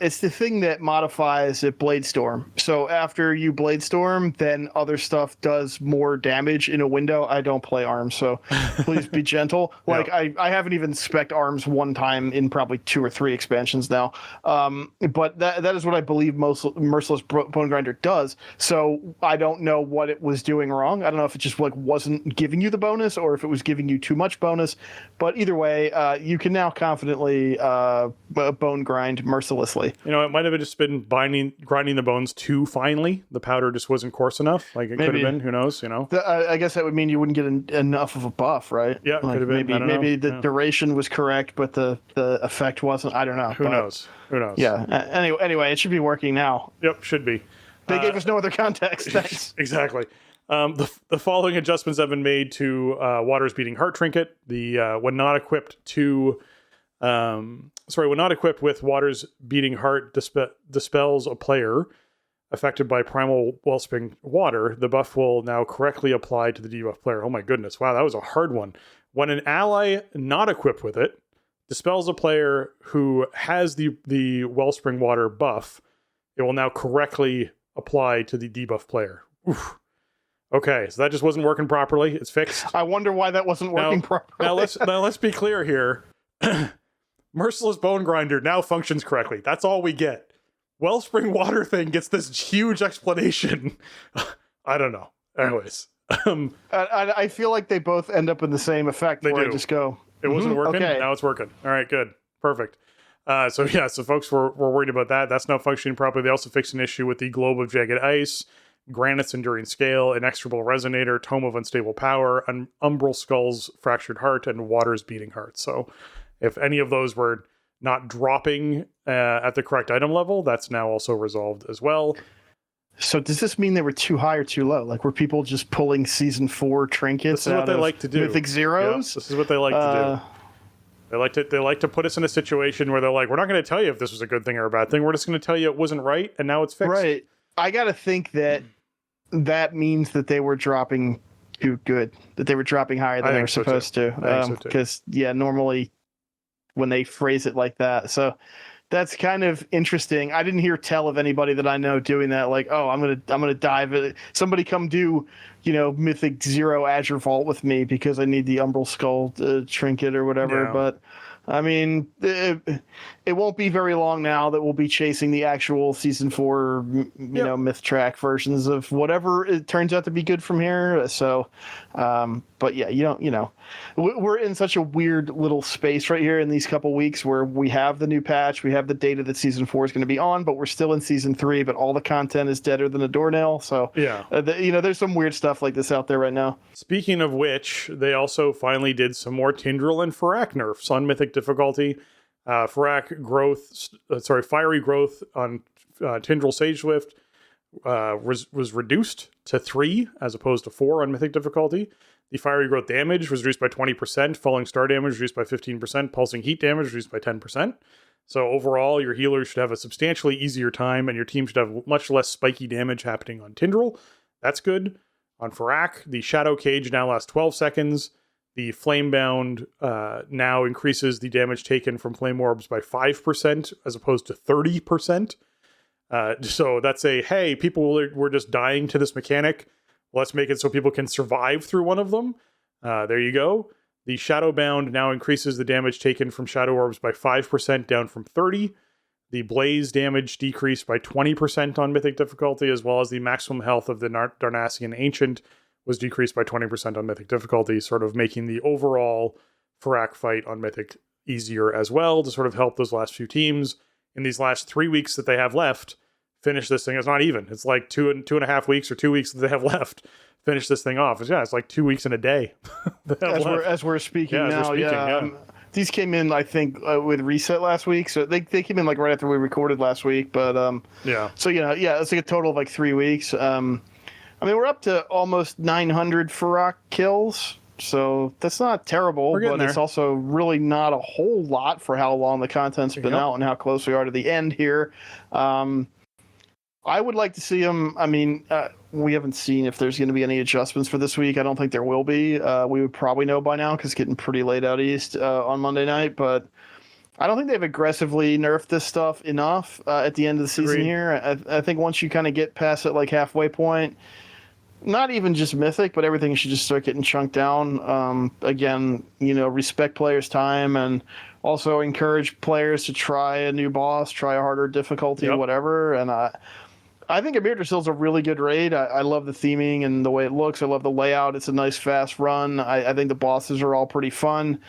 it's the thing that modifies at Bladestorm. So after you Bladestorm, then other stuff does more damage in a window. I don't play arms, so please be gentle. Like I haven't even spec'd arms one time in probably 2 or 3 expansions now. But that is what I believe Merciless Bone Grinder does. So I don't know what it was doing wrong. I don't know if it just like wasn't giving you the bonus or if it was giving you too much bonus. But either way, you can now confidently bone grind mercilessly. It might have just been grinding the bones too finely. The powder just wasn't coarse enough. Like it could have been. Who knows? I guess that would mean you wouldn't get enough of a buff, right? Yeah, like could have been. Maybe the duration was correct, but the effect wasn't. I don't know. Who knows? Yeah. Anyway, it should be working now. Yep, should be. They gave us no other context. Thanks. Exactly. The following adjustments have been made to Water's Beating Heart Trinket. When not equipped with Water's Beating Heart dispels a player affected by Primal Wellspring Water, the buff will now correctly apply to the debuff player. Oh my goodness, wow, that was a hard one. When an ally not equipped with it dispels a player who has the Wellspring Water buff, it will now correctly apply to the debuff player. Oof. Okay, so that just wasn't working properly. It's fixed. I wonder why that wasn't working properly. Now let's be clear here. Merciless Bone Grinder now functions correctly. That's all we get. Wellspring Water thing gets this huge explanation. I don't know. Anyways. I feel like they both end up in the same effect where I just go. It wasn't working? Okay. Now it's working. All right, good. Perfect. So folks were worried about that. That's not functioning properly. They also fixed an issue with the Globe of Jagged Ice, Granite's Enduring Scale, Inexorable Resonator, Tome of Unstable Power, Umbral Skull's Fractured Heart, and Water's Beating Heart. So if any of those were not dropping at the correct item level, that's now also resolved as well. So does this mean they were too high or too low? Like, were people just pulling Season 4 trinkets out of like to do. Mythic Zeros? Yep, this is what they like to do. They like to put us in a situation where they're like, we're not going to tell you if this was a good thing or a bad thing. We're just going to tell you it wasn't right, and now it's fixed. Right. I got to think that means that they were dropping too good, that they were dropping higher than they were supposed to. Because, normally when they phrase it like that. So, That's kind of interesting. I didn't hear tell of anybody that I know doing that. Like, oh, I'm gonna dive it. Somebody come do, Mythic 0 Azure Vault with me because I need the Umbral Skull trinket or whatever. Yeah. But I mean, it won't be very long now that we'll be chasing the actual season 4, myth track versions of whatever it turns out to be good from here. So, but yeah, we're in such a weird little space right here in these couple weeks where we have the new patch, we have the data that season 4 is going to be on, but we're still in season 3, but all the content is deader than a doornail. So yeah, there's some weird stuff like this out there right now. Speaking of which, they also finally did some more Tindral and Farak nerfs on Mythic difficulty. Farak growth, fiery growth on Tindral Sage Swift was reduced to 3 as opposed to 4 on Mythic difficulty. The fiery growth damage was reduced by 20%, falling star damage reduced by 15%, pulsing heat damage reduced by 10%. So overall, your healers should have a substantially easier time, and your team should have much less spiky damage happening on Tindral. That's good. On Farak, the Shadow Cage now lasts 12 seconds. The Flamebound now increases the damage taken from Flame Orbs by 5% as opposed to 30%. So that's hey, people were just dying to this mechanic. Let's make it so people can survive through one of them. There you go. The Shadowbound now increases the damage taken from Shadow Orbs by 5% down from 30%. The Blaze damage decreased by 20% on Mythic difficulty, as well as the maximum health of the Darnassian Ancient was decreased by 20% on Mythic difficulty, sort of making the overall Farak fight on Mythic easier as well to sort of help those last few teams in these last 3 weeks that they have left finish this thing. It's not even. It's like two and a half weeks or 2 weeks that they have left. Finish this thing off. It's like 2 weeks in a day. As we're speaking now. These came in, I think, with reset last week. So they came in like right after we recorded last week. But So it's like a total of like 3 weeks. We're up to almost 900 Farak kills. So that's not terrible, but it's also really not a whole lot for how long the content's been out and how close we are to the end here. I would like to see them. We haven't seen if there's going to be any adjustments for this week. I don't think there will be. We would probably know by now because it's getting pretty late out east on Monday night. But I don't think they've aggressively nerfed this stuff enough at the end of the season here. I think once you kind of get past it like halfway point, not even just Mythic, but everything should just start getting chunked down. Again, respect players' time and also encourage players to try a new boss, try a harder difficulty, whatever. And I think Amir Drasil's a really good raid. I love the theming and the way it looks. I love the layout. It's a nice, fast run. I think the bosses are all pretty fun.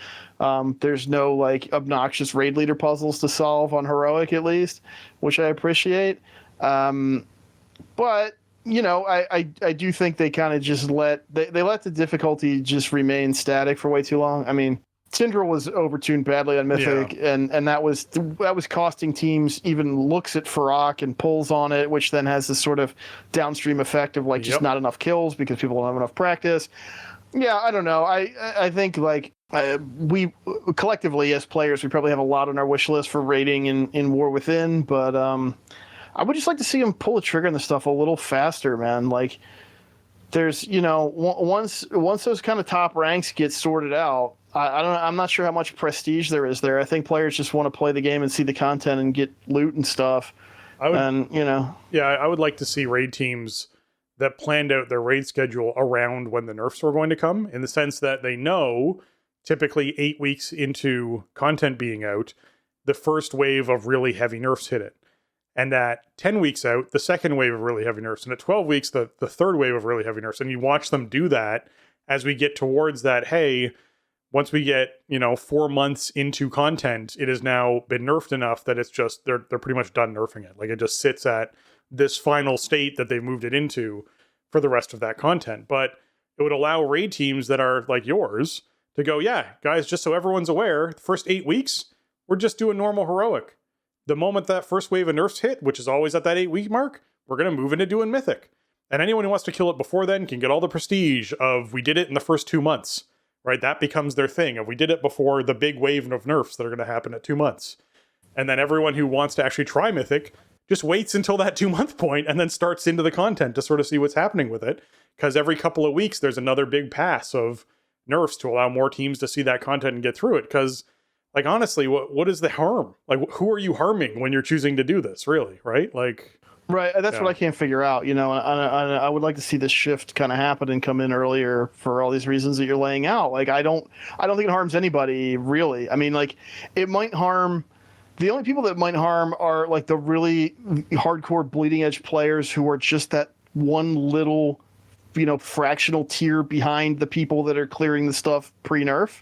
There's no like obnoxious raid leader puzzles to solve on Heroic, at least, which I appreciate. But I do think they kind of just let the difficulty just remain static for way too long. Tindral was overtuned badly on Mythic, and that was costing teams even looks at Farak and pulls on it, which then has this sort of downstream effect of like just not enough kills because people don't have enough practice. Yeah, I don't know. I think like we collectively as players, we probably have a lot on our wish list for rating in War Within, but I would just like to see them pull the trigger on this stuff a little faster, man. Like there's once those kind of top ranks get sorted out. I'm not sure how much prestige there is there. I think players just want to play the game and see the content and get loot and stuff. I would like to see raid teams that planned out their raid schedule around when the nerfs were going to come, in the sense that they know typically 8 weeks into content being out, the first wave of really heavy nerfs hit it. And at 10 weeks out, the second wave of really heavy nerfs. And at 12 weeks, the third wave of really heavy nerfs. And you watch them do that as we get towards that, hey, once we get, 4 months into content, it has now been nerfed enough that it's just, they're pretty much done nerfing it. Like it just sits at this final state that they moved it into for the rest of that content. But it would allow raid teams that are like yours to go, yeah, guys, just so everyone's aware, the first 8 weeks, we're just doing normal Heroic. The moment that first wave of nerfs hit, which is always at that 8 week mark, we're going to move into doing Mythic. And anyone who wants to kill it before then can get all the prestige of we did it in the first 2 months. Right, that becomes their thing. If we did it before the big wave of nerfs that are going to happen at 2 months. And then everyone who wants to actually try Mythic just waits until that 2 month point and then starts into the content to sort of see what's happening with it. Because every couple of weeks, there's another big pass of nerfs to allow more teams to see that content and get through it. Because like, honestly, what is the harm? Like, who are you harming when you're choosing to do this, really, right? Like, right. That's what I can't figure out, and I would like to see this shift kind of happen and come in earlier for all these reasons that you're laying out. Like, I don't think it harms anybody, really. I mean, like, it might harm. The only people that might harm are like the really hardcore bleeding edge players who are just that one little, fractional tier behind the people that are clearing the stuff pre-nerf,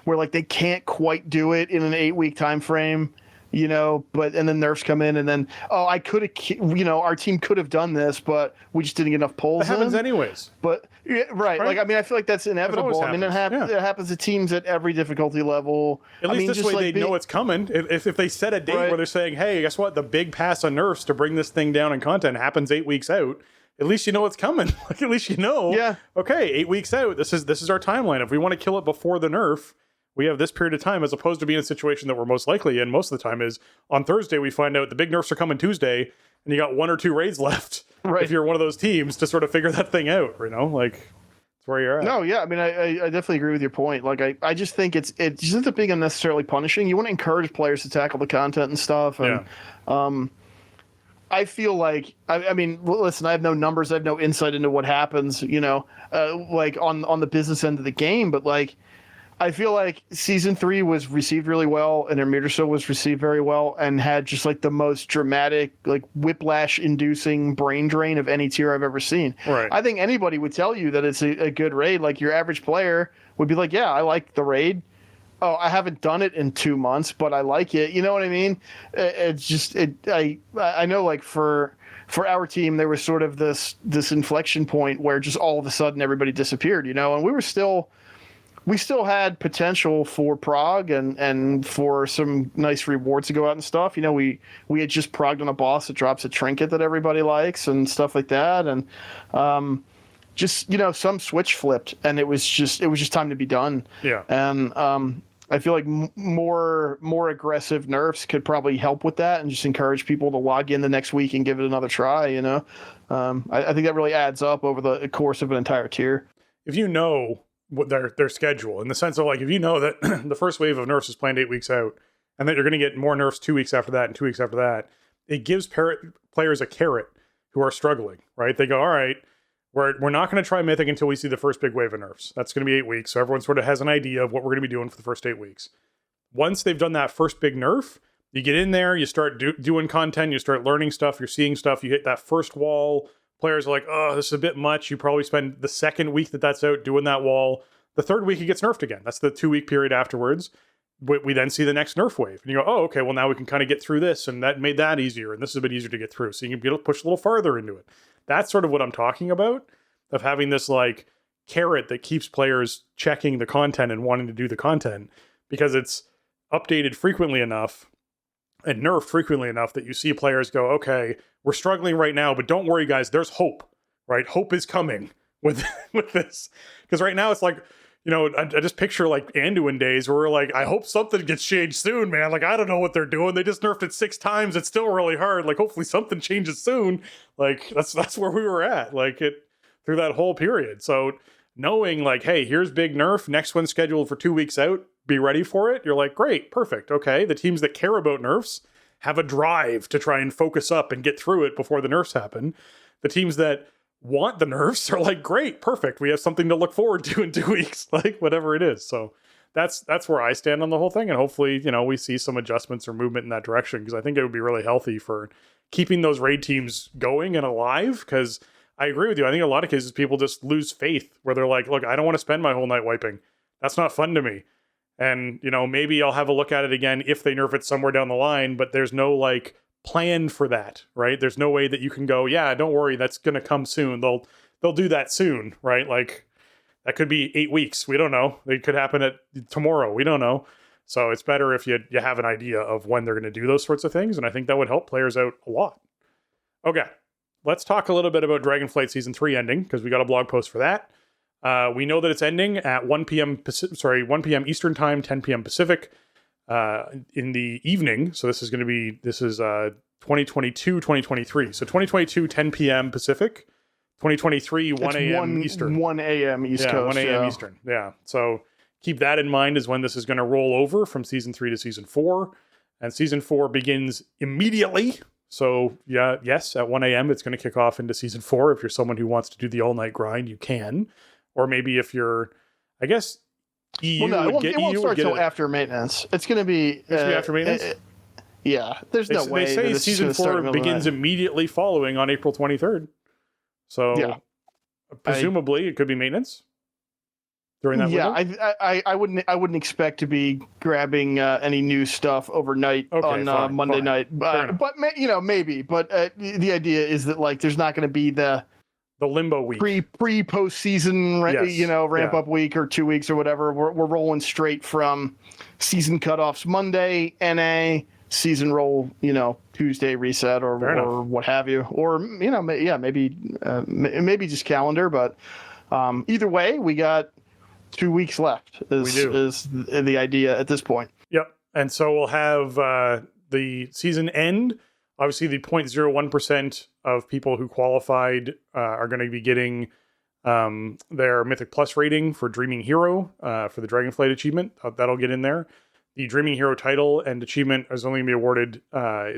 where like they can't quite do it in an 8-week time frame, but and then nerfs come in and then, I could have, our team could have done this, but we just didn't get enough polls. That happens anyways. But yeah, right. Like, I mean, I feel like that's inevitable. I mean, it happens to teams at every difficulty level. At least this way they know it's coming. If they set a date where they're saying, hey, guess what? The big pass on nerfs to bring this thing down in content happens 8 weeks out. At least you know it's coming. Like, at least okay, 8 weeks out, this is our timeline. If we want to kill it before the nerf, we have this period of time, as opposed to being in a situation that we're most likely in most of the time is on Thursday we find out the big nerfs are coming Tuesday, and you got 1 or 2 raids left. Right. If you're one of those teams to sort of figure that thing out, like it's where you're at. No, yeah, I mean, I definitely agree with your point. Like, I just think it just ends up being unnecessarily punishing. You want to encourage players to tackle the content and stuff, and I feel like, I mean, listen, I have no numbers, I have no insight into what happens, like on the business end of the game, but like, I feel like Season 3 was received really well, and Irmidorso was received very well, and had just like the most dramatic, like whiplash-inducing brain drain of any tier I've ever seen. Right. I think anybody would tell you that it's a good raid. Like, your average player would be like, yeah, I like the raid. Oh, I haven't done it in 2 months, but I like it. You know what I mean? It's just I know, like, for our team, there was sort of this inflection point where just all of a sudden everybody disappeared, and we still had potential for prog and for some nice rewards to go out and stuff. We had just progged on a boss that drops a trinket that everybody likes and stuff like that, and just some switch flipped, and it was just time to be done. Yeah. And I feel like more aggressive nerfs could probably help with that, and just encourage people to log in the next week and give it another try. I think that really adds up over the course of an entire tier. If you know what their schedule, in the sense of, like, if you know that the first wave of nerfs is planned 8 weeks out, and that you're going to get more nerfs 2 weeks after that and 2 weeks after that, it gives players a carrot who are struggling, right? They go, all right, we're not going to try Mythic until we see the first big wave of nerfs. That's going to be 8 weeks, so everyone sort of has an idea of what we're going to be doing for the first 8 weeks. Once they've done that first big nerf, you get in there, you start doing content, you start learning stuff, you're seeing stuff, you hit that first wall. Players are like, oh, this is a bit much. You probably spend the second week that's out doing that wall. The third week it gets nerfed again. That's the 2-week period afterwards. We then see the next nerf wave. And you go, oh, okay, well, now we can kind of get through this, and that made that easier, and this is a bit easier to get through. So you can be able to push a little farther into it. That's sort of what I'm talking about, of having this, like, carrot that keeps players checking the content and wanting to do the content, because it's updated frequently enough and nerfed frequently enough that you see players go, okay, we're struggling right now, but don't worry, guys, there's hope, right? Hope is coming with this. Because right now it's like, I just picture like Anduin days where we're like, I hope something gets changed soon, man. Like, I don't know what they're doing. They just nerfed it 6 times. It's still really hard. Like, hopefully something changes soon. Like, that's where we were at, like, through that whole period. So knowing, like, hey, here's big nerf, next one's scheduled for 2 weeks out, be ready for it. You're like, great, perfect. Okay. The teams that care about nerfs have a drive to try and focus up and get through it before the nerfs happen. The teams that want the nerfs are like, great, perfect. We have something to look forward to in 2 weeks, like, whatever it is. So that's where I stand on the whole thing. And hopefully, we see some adjustments or movement in that direction, because I think it would be really healthy for keeping those raid teams going and alive. Because I agree with you. I think in a lot of cases, people just lose faith, where they're like, look, I don't want to spend my whole night wiping. That's not fun to me. And, maybe I'll have a look at it again if they nerf it somewhere down the line, but there's no, like, plan for that, right? There's no way that you can go, yeah, don't worry, that's going to come soon. They'll do that soon, right? Like, that could be 8 weeks. We don't know. It could happen tomorrow. We don't know. So it's better if you have an idea of when they're going to do those sorts of things. And I think that would help players out a lot. Okay. Let's talk a little bit about Dragonflight Season 3 ending, because we got a blog post for that. We know that it's ending at 1 p.m. Eastern time, 10 p.m. Pacific in the evening. So this is 2022, 2023. So 2022, 10 p.m. Pacific, 2023, 1 a.m. Eastern. 1 a.m. East Coast. 1 a.m. Eastern. Yeah. So keep that in mind is when this is going to roll over from season 3 to season 4. And season 4 begins immediately. So yeah, yes, at 1 a.m. it's going to kick off into season 4. If you're someone who wants to do the all-night grind, you can. Or maybe if you're, I guess, EU well, no, it won't start until it after maintenance. It's going to be after maintenance. Yeah, there's no way. They say season 4 begins immediately following on April 23rd. So yeah. Presumably it could be maintenance during that window. I wouldn't expect to be grabbing any new stuff overnight on Monday night. But maybe. But the idea is that like there's not going to be the limbo week, pre postseason, ramp up week or 2 weeks or whatever. We're rolling straight from season cutoffs Monday, NA, season roll, Tuesday reset or what have you, or maybe just calendar. But either way, we got 2 weeks left. Is the idea at this point? Yep. And so we'll have the season end. Obviously, the 0.01% of people who qualified are going to be getting their Mythic Plus rating for Dreaming Hero for the Dragonflight achievement. That'll get in there. The Dreaming Hero title and achievement is only going to be awarded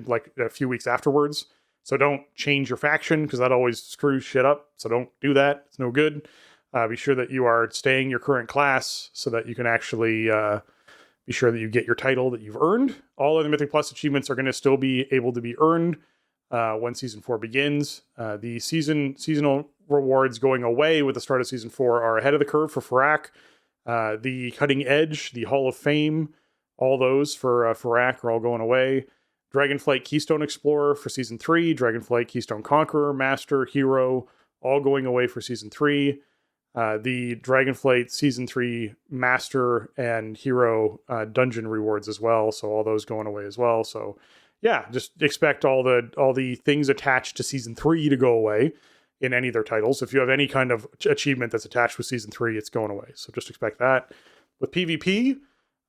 like a few weeks afterwards. So don't change your faction because that always screws shit up. So don't do that. It's no good. Be sure that you are staying your current class so that you can actually be sure that you get your title that you've earned. All of the Mythic Plus achievements are going to still be able to be earned when Season 4 begins. The seasonal rewards going away with the start of Season 4 are ahead of the curve for Farak. The Cutting Edge, the Hall of Fame, all those for Farak are all going away. Dragonflight Keystone Explorer for Season 3, Dragonflight Keystone Conqueror, Master, Hero, all going away for Season 3. The Dragonflight Season 3 Master and Hero dungeon rewards as well. So all those going away as well. So yeah, just expect all the things attached to Season 3 to go away in any of their titles. If you have any kind of achievement that's attached with Season 3, it's going away. So just expect that. With PvP,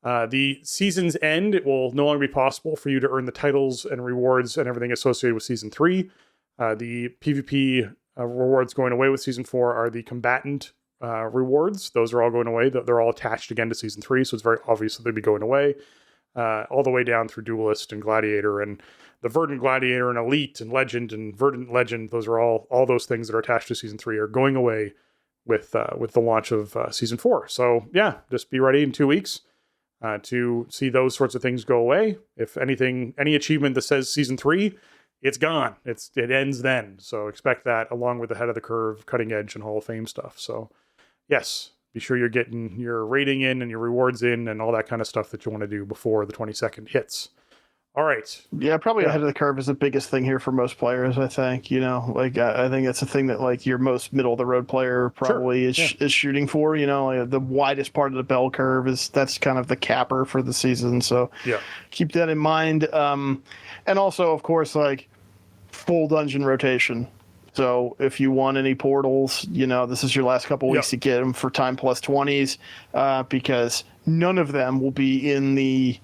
the season's end, it will no longer be possible for you to earn the titles and rewards and everything associated with Season 3. The PvP rewards going away with Season 4 are the combatant rewards. Those are all going away. They're all attached again to Season 3, so it's very obvious that they'd be going away. All the way down through Duelist and Gladiator and the Verdant Gladiator and Elite and Legend and Verdant Legend. Those are all those things that are attached to Season 3 are going away with the launch of Season 4. So yeah, just be ready in 2 weeks to see those sorts of things go away. If anything, any achievement that says Season 3, it's gone. It ends then. So expect that along with the Head of the Curve, Cutting Edge, and Hall of Fame stuff. So yes, be sure you're getting your rating in and your rewards in and all that kind of stuff that you want to do before the 22nd hits. All right. Yeah, probably Ahead of the Curve is the biggest thing here for most players, I think. I think that's the thing that like your most middle of the road player probably is shooting for. Like the widest part of the bell curve that's kind of the capper for the season. So keep that in mind. And also, of course, like full dungeon rotation. So if you want any portals, this is your last couple weeks to get them for time plus 20s, because none of them will be in the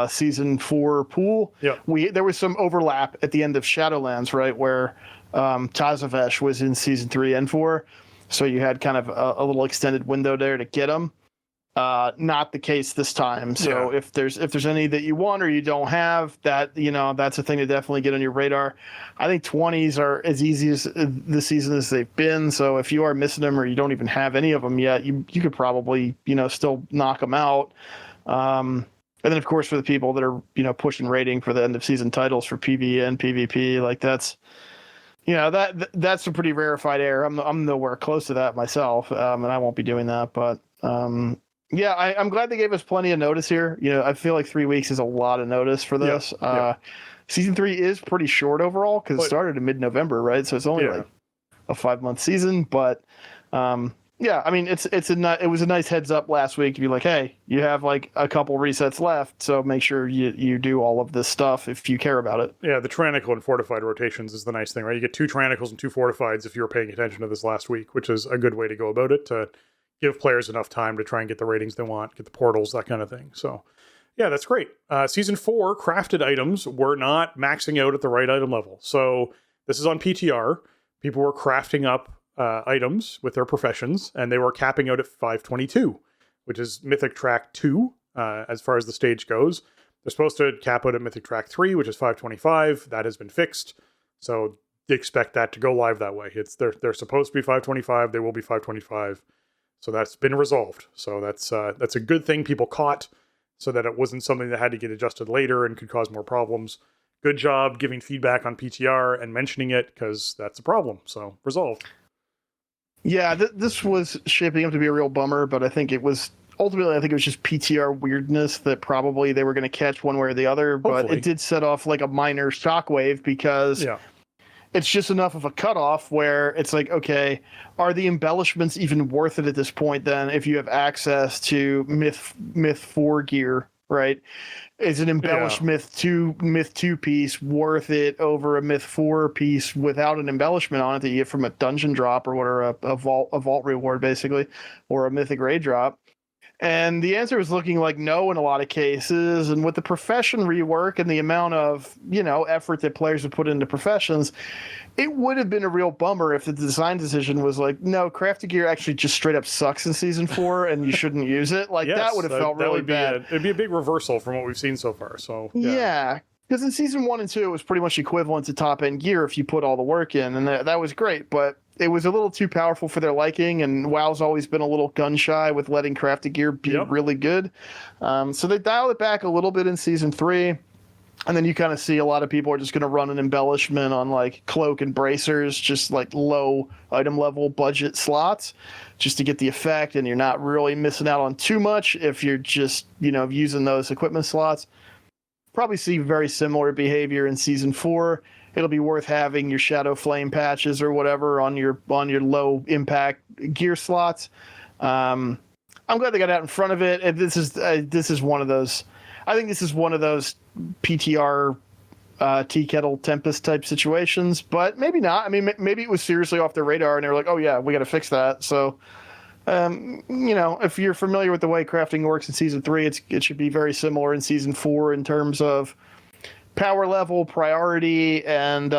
Season 4 pool. There was some overlap at the end of Shadowlands, right, where Tazavesh was in Season 3 and 4, so you had kind of a little extended window there to get them. Not the case this time. So if there's any that you want or you don't have, that that's a thing to definitely get on your radar. I think 20s are as easy as this season as they've been. So if you are missing them or you don't even have any of them yet, you could probably still knock them out. And then of course for the people that are pushing rating for the end of season titles for PvE and PvP, like that's a pretty rarefied air. I'm nowhere close to that myself, and I won't be doing that, but. I'm glad they gave us plenty of notice here. I feel like 3 weeks is a lot of notice for this. Season 3 is pretty short overall because it started in mid-November, right? So it's only like a 5-month season. But I mean, it was a nice heads up last week to be like, hey, you have like a couple resets left, so make sure you do all of this stuff if you care about it. Yeah, the Tyrannical and Fortified rotations is the nice thing, right? You get 2 Tyrannicals and 2 Fortifieds if you were paying attention to this last week, which is a good way to go about it to give players enough time to try and get the ratings they want, get the portals, that kind of thing. So, yeah, that's great. Season 4 crafted items were not maxing out at the right item level. So this is on PTR. People were crafting up items with their professions, and they were capping out at 522, which is Mythic Track 2, as far as the stage goes. They're supposed to cap out at Mythic Track 3, which is 525. That has been fixed. So expect that to go live that way. They're supposed to be 525. They will be 525. So that's been resolved. So that's a good thing people caught, so that it wasn't something that had to get adjusted later and could cause more problems. Good job giving feedback on PTR and mentioning it, because that's a problem. So resolved. Yeah, this was shaping up to be a real bummer, but I think it was just PTR weirdness that probably they were going to catch one way or the other. But Hopefully. It did set off like a minor shockwave, because it's just enough of a cutoff where it's like, okay, are the embellishments even worth it at this point then, if you have access to Myth 4 gear, right? Is an embellished Myth 2 piece worth it over a Myth 4 piece without an embellishment on it that you get from a dungeon drop or whatever, a vault reward basically, or a mythic raid drop? And the answer was looking like no in a lot of cases. And with the profession rework and the amount of, effort that players have put into professions, it would have been a real bummer if the design decision was like, no, crafted gear actually just straight up sucks in Season 4 and you shouldn't use it. Like, yes, that would have felt really bad. It'd be a big reversal from what we've seen so far. So yeah. Because in Season 1 and 2, it was pretty much equivalent to top-end gear if you put all the work in, and that was great. But it was a little too powerful for their liking, and WoW's always been a little gun-shy with letting crafted gear be really good. So they dialed it back a little bit in Season 3, and then you kind of see a lot of people are just going to run an embellishment on, like, cloak and bracers, just, like, low item-level budget slots, just to get the effect, and you're not really missing out on too much if you're just, using those equipment slots. Probably see very similar behavior in Season 4. It'll be worth having your Shadow Flame patches or whatever on your low impact gear slots. I'm glad they got out in front of it. And this is one of those. I think this is one of those PTR tea kettle tempest type situations, but maybe not. I mean, maybe it was seriously off their radar, and they were like, "Oh yeah, we got to fix that." So. If you're familiar with the way crafting works in Season 3, it should be very similar in Season 4 in terms of power level, priority, and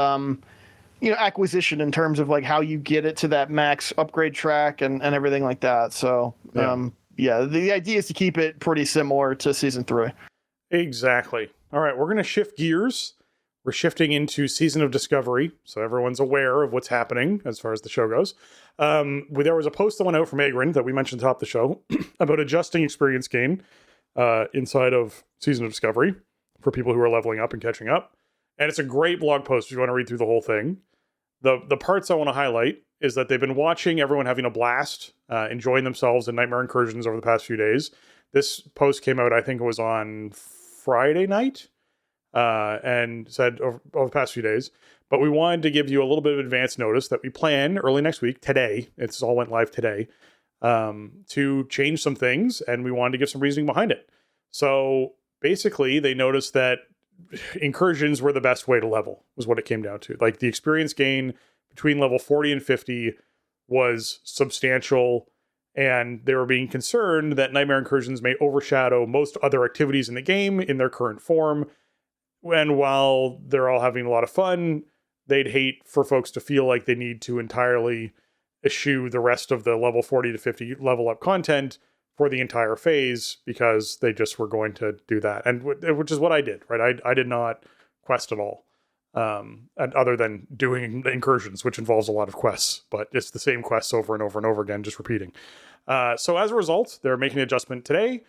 acquisition in terms of like how you get it to that max upgrade track and everything like that. So the idea is to keep it pretty similar to Season 3. Exactly. All right, we're going to shift gears. We're shifting into Season of Discovery, so everyone's aware of what's happening as far as the show goes. There was a post that went out from Agrin that we mentioned top of the show about adjusting experience gain inside of Season of Discovery for people who are leveling up and catching up. And it's a great blog post if you want to read through the whole thing. The parts I want to highlight is that they've been watching everyone having a blast, enjoying themselves in Nightmare Incursions over the past few days. This post came out, I think it was on Friday night. And said over the past few days, but we wanted to give you a little bit of advance notice that we plan early next week, today, it's all went live today, to change some things, and we wanted to give some reasoning behind it. So basically, they noticed that incursions were the best way to level, was what it came down to. Like, the experience gain between level 40 and 50 was substantial, and they were being concerned that Nightmare Incursions may overshadow most other activities in the game in their current form. And while they're all having a lot of fun, they'd hate for folks to feel like they need to entirely eschew the rest of the level 40 to 50 level up content for the entire phase, because they just were going to do that. And which is what I did, right? I did not quest at all, and other than doing incursions, which involves a lot of quests, but it's the same quests over and over and over again, just repeating. So as a result, they're making an adjustment today,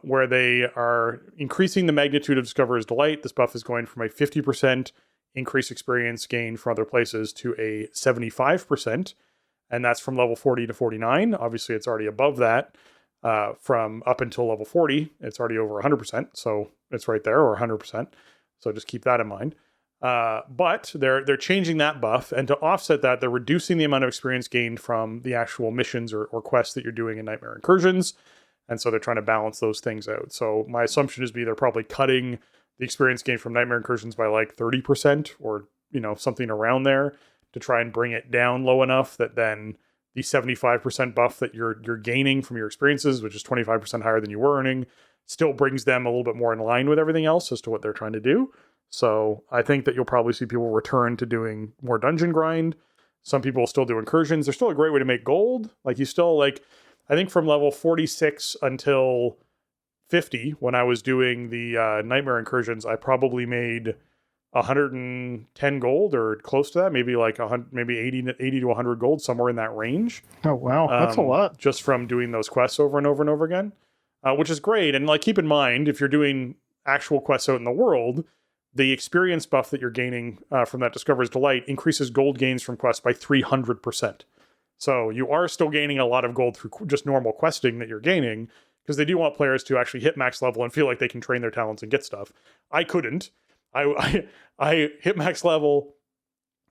where they are increasing the magnitude of Discoverer's Delight. This buff is going from a 50% increased experience gain from other places to a 75%, and that's from level 40 to 49. Obviously, it's already above that from up until level 40. It's already over 100%, so it's right there, or 100%. So just keep that in mind. But they're changing that buff, and to offset that, they're reducing the amount of experience gained from the actual missions or quests that you're doing in Nightmare Incursions. And so they're trying to balance those things out. So my assumption is they're probably cutting the experience gain from Nightmare Incursions by like 30% or, something around there to try and bring it down low enough that then the 75% buff that you're gaining from your experiences, which is 25% higher than you were earning, still brings them a little bit more in line with everything else as to what they're trying to do. So I think that you'll probably see people return to doing more dungeon grind. Some people will still do incursions. They're still a great way to make gold. Like, you still, like, I think from level 46 until 50, when I was doing the Nightmare Incursions, I probably made 110 gold or close to that, maybe like 100, maybe 80 to 100 gold, somewhere in that range. Oh, wow. That's a lot. Just from doing those quests over and over and over again, which is great. And like, keep in mind, if you're doing actual quests out in the world, the experience buff that you're gaining from that Discoverer's Delight increases gold gains from quests by 300%. So you are still gaining a lot of gold through just normal questing that you're gaining, because they do want players to actually hit max level and feel like they can train their talents and get stuff. I couldn't. I hit max level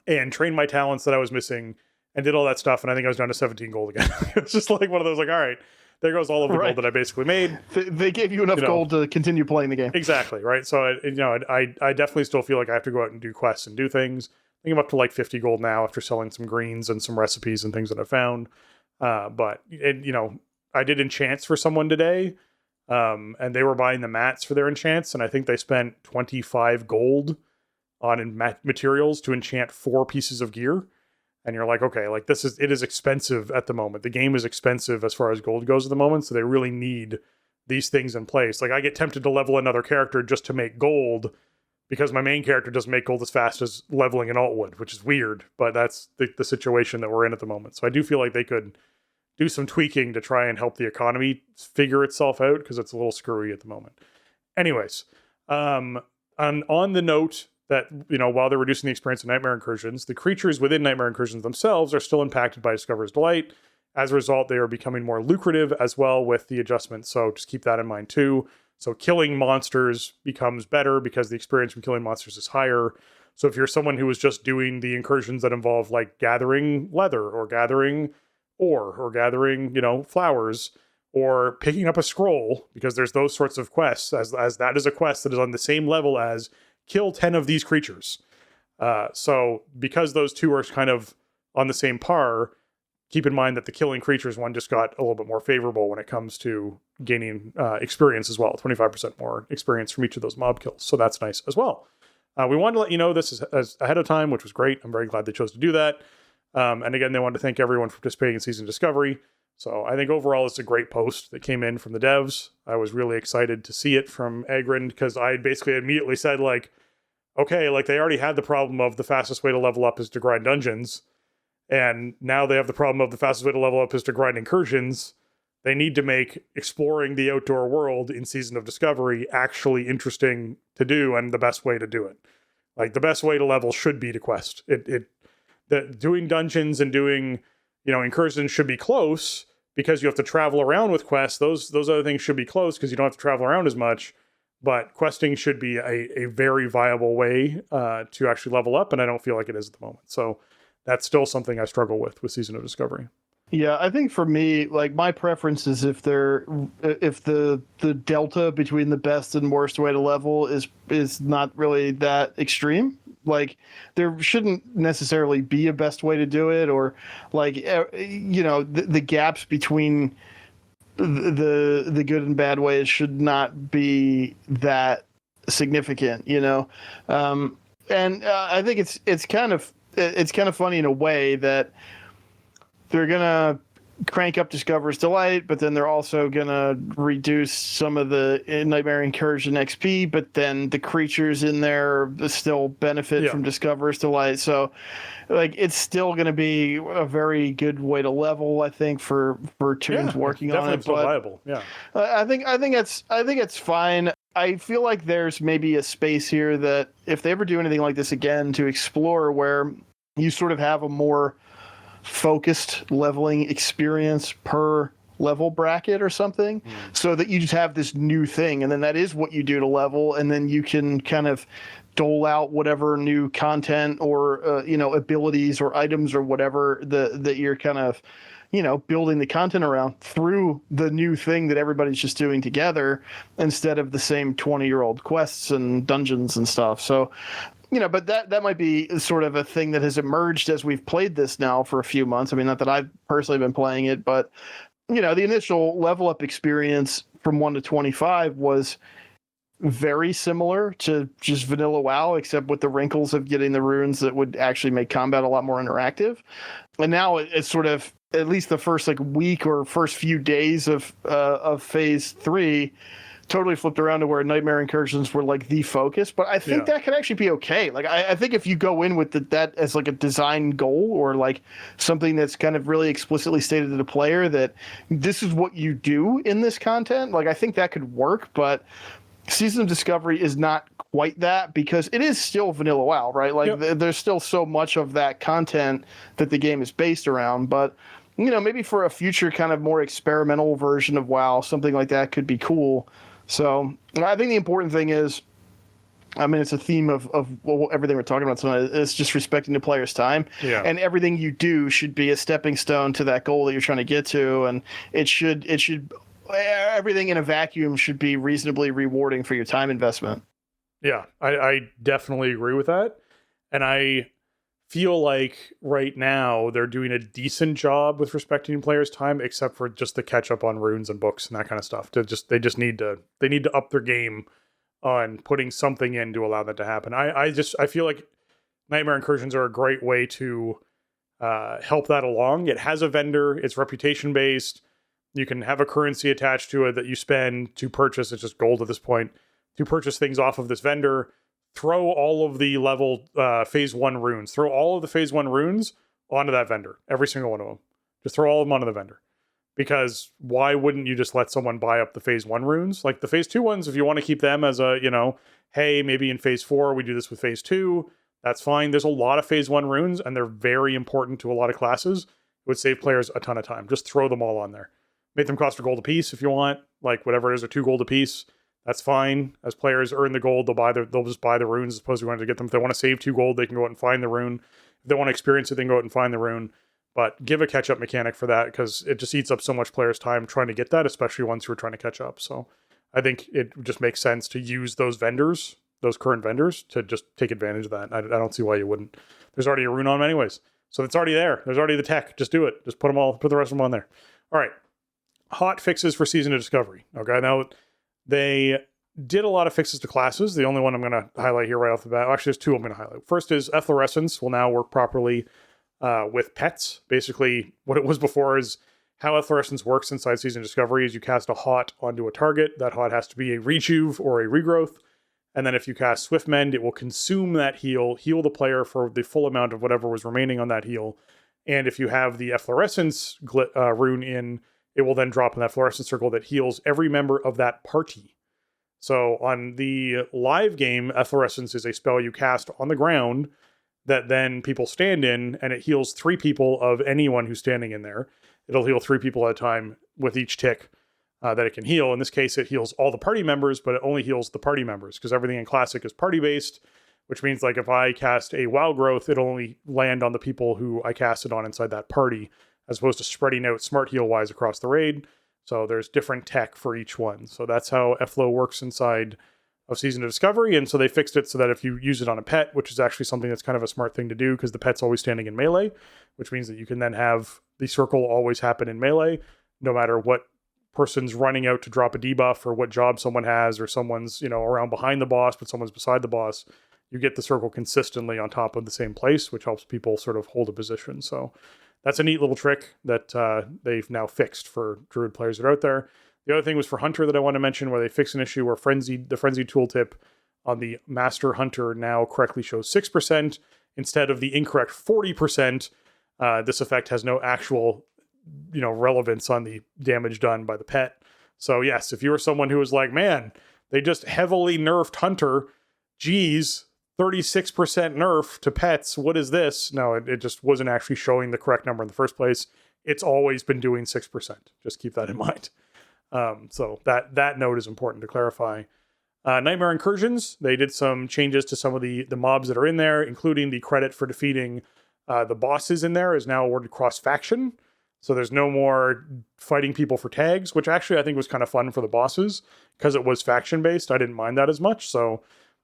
and trained my talents that I was missing and did all that stuff, and I think I was down to 17 gold again. It's just like one of those, like, all right, there goes all of the gold that I basically made. They gave you enough gold to continue playing the game. Exactly, right? So, I definitely still feel like I have to go out and do quests and do things. I think I'm up to like 50 gold now after selling some greens and some recipes and things that I found. But I did enchants for someone today, and they were buying the mats for their enchants, and I think they spent 25 gold on materials to enchant 4 pieces of gear. And you're like, okay, like it is expensive at the moment. The game is expensive as far as gold goes at the moment, so they really need these things in place. Like, I get tempted to level another character just to make gold, because my main character doesn't make gold as fast as leveling an alt would, which is weird, but that's the situation that we're in at the moment. So I do feel like they could do some tweaking to try and help the economy figure itself out, because it's a little screwy at the moment. Anyways, on the note that, while they're reducing the experience of Nightmare Incursions, the creatures within Nightmare Incursions themselves are still impacted by Discoverer's Delight. As a result, they are becoming more lucrative as well with the adjustments, so just keep that in mind too. So killing monsters becomes better because the experience from killing monsters is higher. So if you're someone who is just doing the incursions that involve like gathering leather or gathering ore or gathering, flowers, or picking up a scroll, because there's those sorts of quests, as that is a quest that is on the same level as kill 10 of these creatures. So because those two are kind of on the same par, keep in mind that the killing creatures one just got a little bit more favorable when it comes to gaining experience as well. 25% more experience from each of those mob kills. So that's nice as well. We wanted to let you know this as ahead of time, which was great. I'm very glad they chose to do that. And again, they wanted to thank everyone for participating in Season Discovery. So I think overall it's a great post that came in from the devs. I was really excited to see it from Agrind, because I basically immediately said, like, okay, like they already had the problem of the fastest way to level up is to grind dungeons. And now they have the problem of the fastest way to level up is to grind incursions. They need to make exploring the outdoor world in Season of Discovery actually interesting to do, and the best way to do it. Like, the best way to level should be to quest. Doing dungeons and doing, incursions should be close, because you have to travel around with quests. Those other things should be close because you don't have to travel around as much. But questing should be a very viable way to actually level up, and I don't feel like it is at the moment. So that's still something I struggle with Season of Discovery. Yeah, I think for me, like, my preference is if the delta between the best and worst way to level is not really that extreme. Like, there shouldn't necessarily be a best way to do it, or like, the gaps between the good and bad ways should not be that significant, and I think it's kind of funny in a way that they're gonna crank up Discoverer's Delight, but then they're also gonna reduce some of the Nightmare Incursion XP, but then the creatures in there still benefit from Discoverer's Delight. So, like, it's still gonna be a very good way to level, I think, for Toons working on it. Definitely viable. Yeah, I think it's fine. I feel like there's maybe a space here that if they ever do anything like this again, to explore, where you sort of have a more focused leveling experience per level bracket or something, so that you just have this new thing, and then that is what you do to level, and then you can kind of dole out whatever new content or abilities or items or whatever that you're kind of building the content around through the new thing that everybody's just doing together, instead of the same 20-year-old quests and dungeons and stuff. So but that might be sort of a thing that has emerged as we've played this now for a few months. I mean, not that I've personally been playing it, but, the initial level up experience from 1 to 25 was very similar to just vanilla WoW, except with the wrinkles of getting the runes that would actually make combat a lot more interactive. And now it's sort of, at least the first like week or first few days of phase 3, totally flipped around to where Nightmare Incursions were like the focus. But I think that could actually be okay. Like I think if you go in with that as like a design goal, or like something that's kind of really explicitly stated to the player that this is what you do in this content, like I think that could work. But Season of Discovery is not quite that, because it is still vanilla WoW, right? Like there's still so much of that content that the game is based around. But maybe for a future kind of more experimental version of WoW, something like that could be cool. So I think the important thing is, I mean, it's a theme of everything we're talking about tonight. It's just respecting the player's time. Yeah. And everything you do should be a stepping stone to that goal that you're trying to get to. And it should everything in a vacuum should be reasonably rewarding for your time investment. Yeah, I definitely agree with that. And I feel like right now they're doing a decent job with respecting players' time, except for just the catch up on runes and books and that kind of stuff. They need to up their game on putting something in to allow that to happen. I feel like Nightmare Incursions are a great way to help that along. It has a vendor, it's reputation based. You can have a currency attached to it that you spend to purchase. It's just gold at this point, to purchase things off of this vendor. Throw all of the level phase 1 runes. Throw all of the phase 1 runes onto that vendor. Every single one of them. Just throw all of them onto the vendor. Because why wouldn't you just let someone buy up the phase 1 runes? Like the phase 2 ones, if you want to keep them as a, hey, maybe in phase 4 we do this with phase 2, that's fine. There's a lot of phase 1 runes, and they're very important to a lot of classes. It would save players a ton of time. Just throw them all on there. Make them cost a gold a piece if you want. Like whatever it is, or 2 gold a piece. That's fine. As players earn the gold, they'll just buy the runes as opposed to wanting to get them. If they want to save 2 gold, they can go out and find the rune. If they want to experience it, they can go out and find the rune. But give a catch-up mechanic for that, because it just eats up so much players' time trying to get that, especially ones who are trying to catch up. So I think it just makes sense to use those vendors, those current vendors, to just take advantage of that. I don't see why you wouldn't. There's already a rune on them anyways. So it's already there. There's already the tech. Just do it. Just put the rest of them on there. All right. Hot fixes for Season of Discovery. Okay, now they did a lot of fixes to classes. The only one I'm going to highlight here right off the bat, actually there's 2 I'm going to highlight. First is Efflorescence will now work properly with pets. Basically, what it was before is how Efflorescence works inside Season of Discovery is you cast a hot onto a target. That hot has to be a rejuve or a regrowth. And then if you cast Swift Mend, it will consume that heal the player for the full amount of whatever was remaining on that heal. And if you have the Efflorescence rune in, it will then drop in that fluorescent circle that heals every member of that party. So on the live game, Efflorescence is a spell you cast on the ground that then people stand in, and it heals 3 people of anyone who's standing in there. It'll heal 3 people at a time with each tick that it can heal. In this case, it heals all the party members, but it only heals the party members, because everything in Classic is party-based, which means like if I cast a WoW growth, it'll only land on the people who I cast it on inside that party, as opposed to spreading out smart heal-wise across the raid. So there's different tech for each one. So that's how Efflo works inside of Season of Discovery. And so they fixed it so that if you use it on a pet, which is actually something that's kind of a smart thing to do, because the pet's always standing in melee, which means that you can then have the circle always happen in melee, no matter what person's running out to drop a debuff or what job someone has, or someone's, around behind the boss, but someone's beside the boss. You get the circle consistently on top of the same place, which helps people sort of hold a position. So that's a neat little trick that they've now fixed for Druid players that are out there. The other thing was for Hunter that I want to mention, where they fixed an issue where the Frenzy tooltip on the Master Hunter now correctly shows 6% instead of the incorrect 40%. This effect has no actual, relevance on the damage done by the pet. So yes, if you were someone who was like, man, they just heavily nerfed Hunter, geez, 36% nerf to pets, what is this? No, it just wasn't actually showing the correct number in the first place. It's always been doing 6%. Just keep that in mind. So that note is important to clarify. Nightmare Incursions, they did some changes to some of the mobs that are in there, including the credit for defeating the bosses in there is now awarded cross-faction. So there's no more fighting people for tags, which actually I think was kind of fun for the bosses, because it was faction-based. I didn't mind that as much. So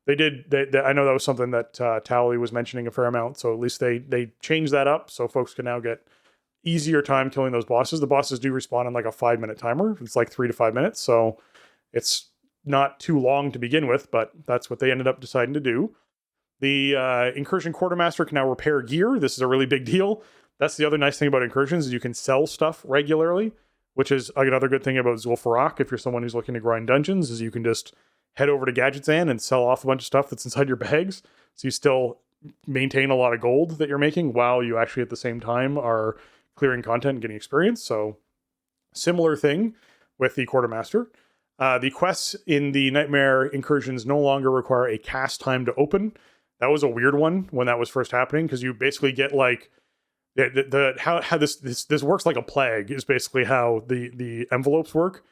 I know that was something that Tally was mentioning a fair amount. So at least they changed that up so folks can now get easier time killing those bosses. The bosses do respawn on like a 5-minute timer. It's like 3 to 5 minutes. So it's not too long to begin with, but that's what they ended up deciding to do. The Incursion Quartermaster can now repair gear. This is a really big deal. That's the other nice thing about Incursions is you can sell stuff regularly, which is another good thing about Zul'Farrak. If you're someone who's looking to grind dungeons, is you can just head over to Gadgetzan and sell off a bunch of stuff that's inside your bags. So you still maintain a lot of gold that you're making while you actually at the same time are clearing content and getting experience. So similar thing with the Quartermaster. The quests in the Nightmare Incursions no longer require a cast time to open. That was a weird one when that was first happening, because you basically get like how this works like a plague is basically how the envelopes work.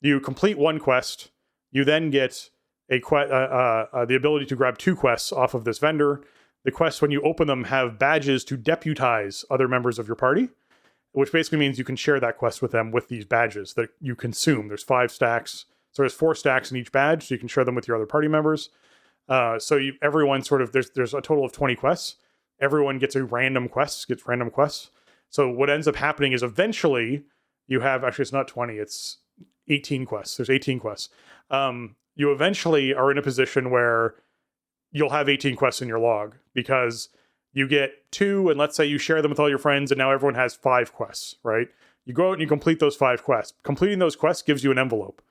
You complete one quest, you then get the ability to grab 2 quests off of this vendor. The quests, when you open them, have badges to deputize other members of your party, which basically means you can share that quest with them with these badges that you consume. There's 5 stacks, so there's 4 stacks in each badge, so you can share them with your other party members. Everyone sort of, there's a total of 20 quests. Everyone gets random quests. So what ends up happening is eventually you have, actually it's not 20, it's 18 quests. There's 18 quests. You eventually are in a position where you'll have 18 quests in your log, because you get 2, and let's say you share them with all your friends, and now everyone has 5 quests, right? You go out and you complete those 5 quests. Completing those quests gives you an envelope.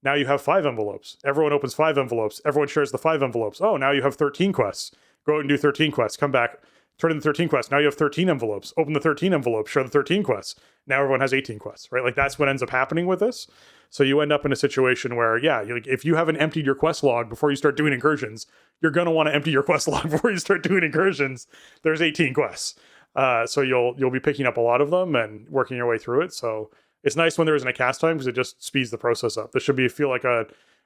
Now you have 5 envelopes. Everyone opens 5 envelopes. Everyone shares the 5 envelopes. Oh, now you have 13 quests. Go out and do 13 quests. Come back, turn in the 13 quests. Now you have 13 envelopes. Open the 13 envelopes. Share the 13 quests. Now everyone has 18 quests, right? Like that's what ends up happening with this. So you end up in a situation where, if you haven't emptied your quest log before you start doing incursions, you're going to want to empty your quest log before you start doing incursions. There's 18 quests. So you'll be picking up a lot of them and working your way through it. So it's nice when there isn't a cast time, because it just speeds the process up. This should feel like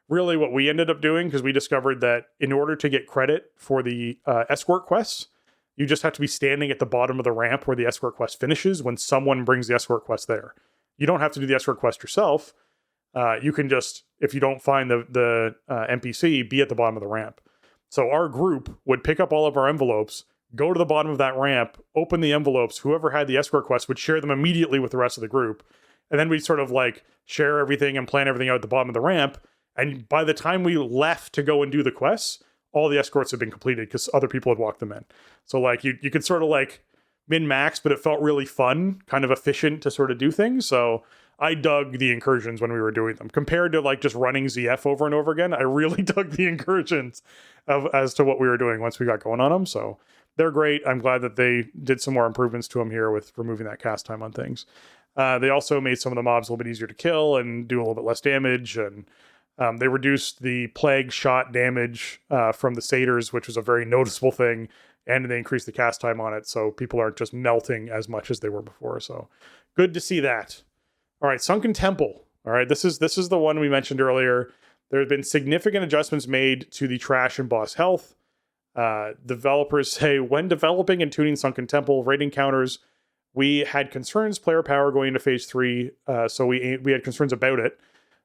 really what we ended up doing, because we discovered that in order to get credit for the escort quests, you just have to be standing at the bottom of the ramp where the escort quest finishes when someone brings the escort quest there. You don't have to do the escort quest yourself. You can just, if you don't find the NPC, be at the bottom of the ramp. So our group would pick up all of our envelopes, go to the bottom of that ramp, open the envelopes. Whoever had the escort quest would share them immediately with the rest of the group. And then we'd sort of like share everything and plan everything out at the bottom of the ramp. And by the time we left to go and do the quests, all the escorts had been completed because other people had walked them in. So like you could sort of like min-max, but it felt really fun, kind of efficient to sort of do things. So I dug the incursions when we were doing them. Compared to like just running ZF over and over again, I really dug the incursions as to what we were doing once we got going on them. So they're great. I'm glad that they did some more improvements to them here with removing that cast time on things. They also made some of the mobs a little bit easier to kill and do a little bit less damage. And they reduced the plague shot damage from the satyrs, which was a very noticeable thing. And they increased the cast time on it, so people aren't just melting as much as they were before. So good to see that. All right, Sunken Temple. All right, this is the one we mentioned earlier. There have been significant adjustments made to the trash and boss health. Developers say, when developing and tuning Sunken Temple raid encounters, we had concerns player power going into phase 3, so we had concerns about it.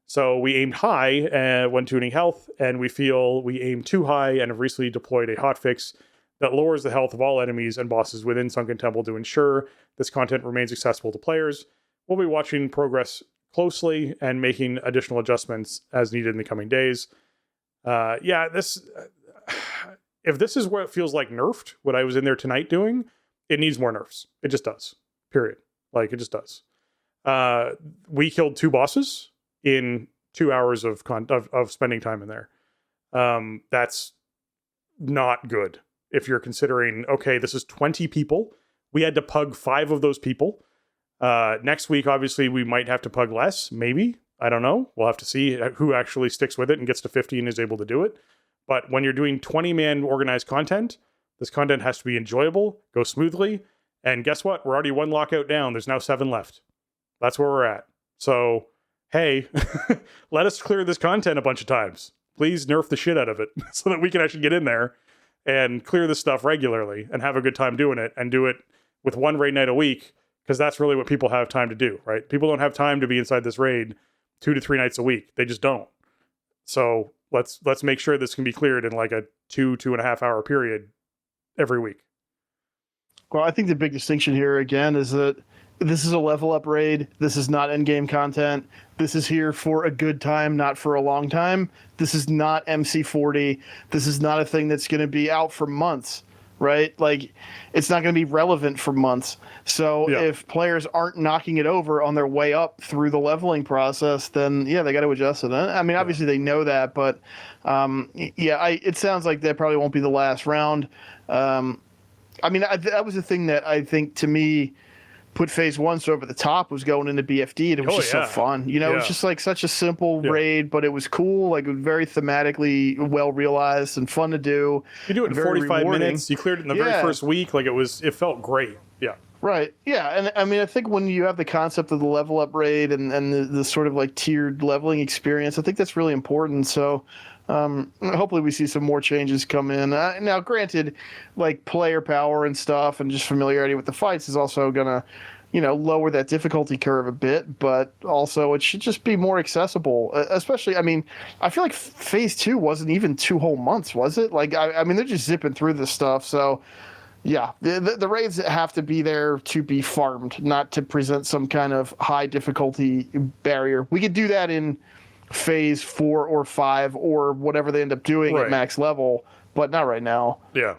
So we aimed high when tuning health, and we feel we aimed too high and have recently deployed a hotfix that lowers the health of all enemies and bosses within Sunken Temple to ensure this content remains accessible to players. We'll be watching progress closely and making additional adjustments as needed in the coming days. If this is where it feels like nerfed, what I was in there tonight doing, it needs more nerfs. It just does. Period. Like, it just does. We killed 2 bosses in 2 hours of spending time in there. That's not good. If you're considering, okay, this is 20 people. We had to pug 5 of those people. Next week, obviously, we might have to pug less. Maybe. I don't know. We'll have to see who actually sticks with it and gets to 50 and is able to do it. But when you're doing 20-man organized content, this content has to be enjoyable, go smoothly. And guess what? We're already 1 lockout down. There's now 7 left. That's where we're at. So, hey, let us clear this content a bunch of times. Please nerf the shit out of it so that we can actually get in there and clear this stuff regularly and have a good time doing it, and do it with 1 raid night a week, because that's really what people have time to do, right? People don't have time to be inside this raid 2 to 3 nights a week. They just don't. So let's make sure this can be cleared in like a 2.5 hour period every week. Well, I think the big distinction here again is that this is a level up raid. This is not end-game content. This is here for a good time, not for a long time. This is not MC40. This is not a thing that's going to be out for months, right? Like, it's not going to be relevant for months. So if players aren't knocking it over on their way up through the leveling process, then, yeah, they got to adjust to that. I mean, obviously they know that, but, it sounds like that probably won't be the last round. I mean, that was the thing that I think, to me, put Phase 1 so over the top, was going into BFD, and it was just so fun. You know, it was just like such a simple raid, but it was cool, like very thematically well realized and fun to do. You do it in 45 minutes. You cleared it in the very first week. Like, it felt great. Yeah. Right. Yeah. And I mean, I think when you have the concept of the level up raid and the sort of like tiered leveling experience, I think that's really important. So hopefully we see some more changes come in. Now, granted, like player power and stuff and just familiarity with the fights is also going to, lower that difficulty curve a bit, but also it should just be more accessible. Especially, I mean, I feel like Phase 2 wasn't even 2 whole months, was it? Like, I mean, they're just zipping through this stuff. So, yeah, the raids have to be there to be farmed, not to present some kind of high difficulty barrier. We could do that in Phase 4 or 5 or whatever they end up doing at max level, but not right now. Yeah.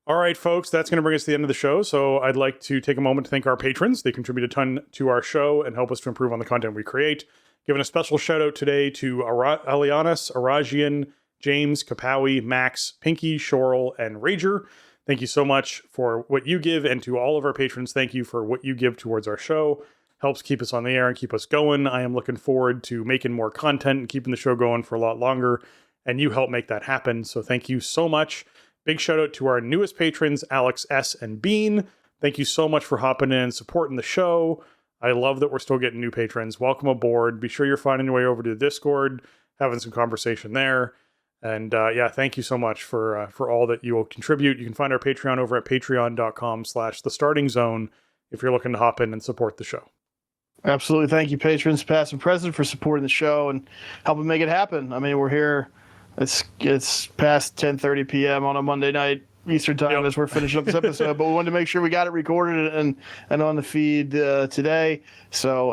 All right, folks, that's going to bring us to the end of the show. So I'd like to take a moment to thank our patrons. They contribute a ton to our show and help us to improve on the content we create. Giving a special shout out today to Alianis, Arajian, James, Kapawi, Max, Pinky, Shorel, and Rager. Thank you so much for what you give, and to all of our patrons, thank you for what you give towards our show. Helps keep us on the air and keep us going. I am looking forward to making more content and keeping the show going for a lot longer, and you help make that happen. So thank you so much. Big shout out to our newest patrons, Alex S. and Bean. Thank you so much for hopping in and supporting the show. I love that we're still getting new patrons. Welcome aboard. Be sure you're finding your way over to the Discord, having some conversation there. And thank you so much for all that you will contribute. You can find our Patreon over at patreon.com/thestartingzone if you're looking to hop in and support the show. Absolutely. Thank you, patrons, past and present, for supporting the show and helping make it happen. I mean, we're here. It's past 10:30 p.m. on a Monday night Eastern time as we're finishing up this episode, but we wanted to make sure we got it recorded and on the feed today. So,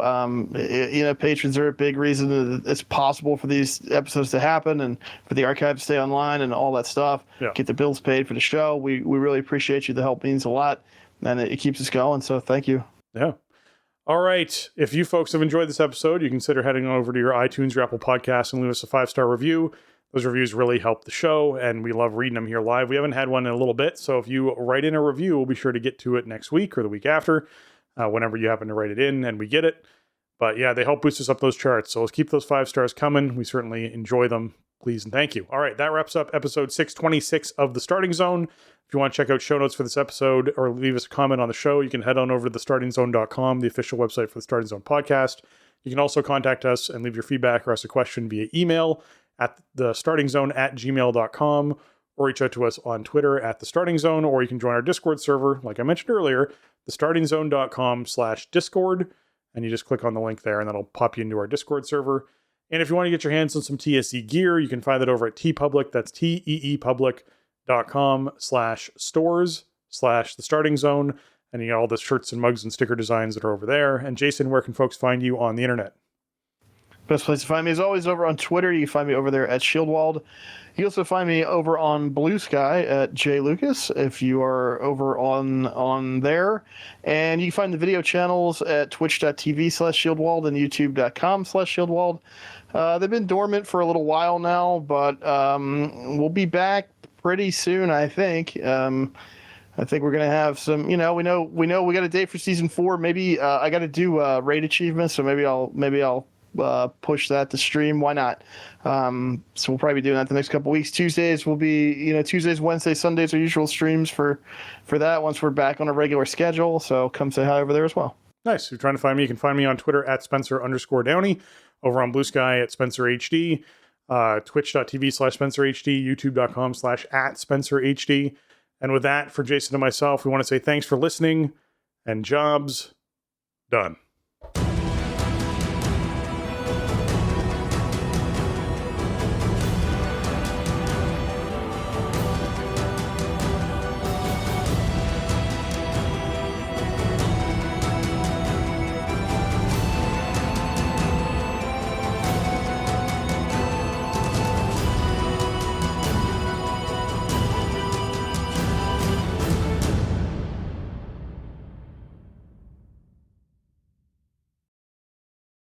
patrons are a big reason that it's possible for these episodes to happen and for the archive to stay online and all that stuff. Yeah. Get the bills paid for the show. We really appreciate you. The help means a lot, and it keeps us going. So thank you. Yeah. All right. If you folks have enjoyed this episode, you consider heading over to your iTunes, your Apple Podcasts, and leave us a 5-star review. Those reviews really help the show, and we love reading them here live. We haven't had one in a little bit, so if you write in a review, we'll be sure to get to it next week or the week after, whenever you happen to write it in and we get it. But yeah, they help boost us up those charts, so let's keep those 5 stars coming. We certainly enjoy them. Please and thank you. All right, that wraps up episode 626 of The Starting Zone. If you want to check out show notes for this episode or leave us a comment on the show, you can head on over to thestartingzone.com, the official website for the Starting Zone podcast. You can also contact us and leave your feedback or ask a question via email at thestartingzone@gmail.com, or reach out to us on Twitter at thestartingzone, or you can join our Discord server, like I mentioned earlier, thestartingzone.com/discord, and you just click on the link there, and that'll pop you into our Discord server. And if you want to get your hands on some TSC gear, you can find that over at TeePublic. That's teepublic.com/stores/thestartingzone, and you get all the shirts and mugs and sticker designs that are over there. And Jason, where can folks find you on the internet? Best place to find me is always over on Twitter. You can find me over there at Shieldwald. You can also find me over on Blue Sky at JLucas if you are over on there. And you can find the video channels at twitch.tv/Shieldwald and youtube.com/Shieldwald. They've been dormant for a little while now, but we'll be back pretty soon, I think. I think we're gonna have some. We know we got a date for season 4. Maybe I got to do raid achievements, so maybe I'll push that to stream. Why not? So we'll probably be doing that the next couple weeks. Tuesdays will be, Tuesdays, Wednesdays, Sundays are usual streams for that once we're back on a regular schedule. So come say hi over there as well. Nice. If you're trying to find me, you can find me on Twitter at Spencer_Downey, over on Blue Sky at SpencerHD, twitch.tv/SpencerHD, youtube.com/@SpencerHD. And with that, for Jason and myself, we want to say thanks for listening, and jobs done.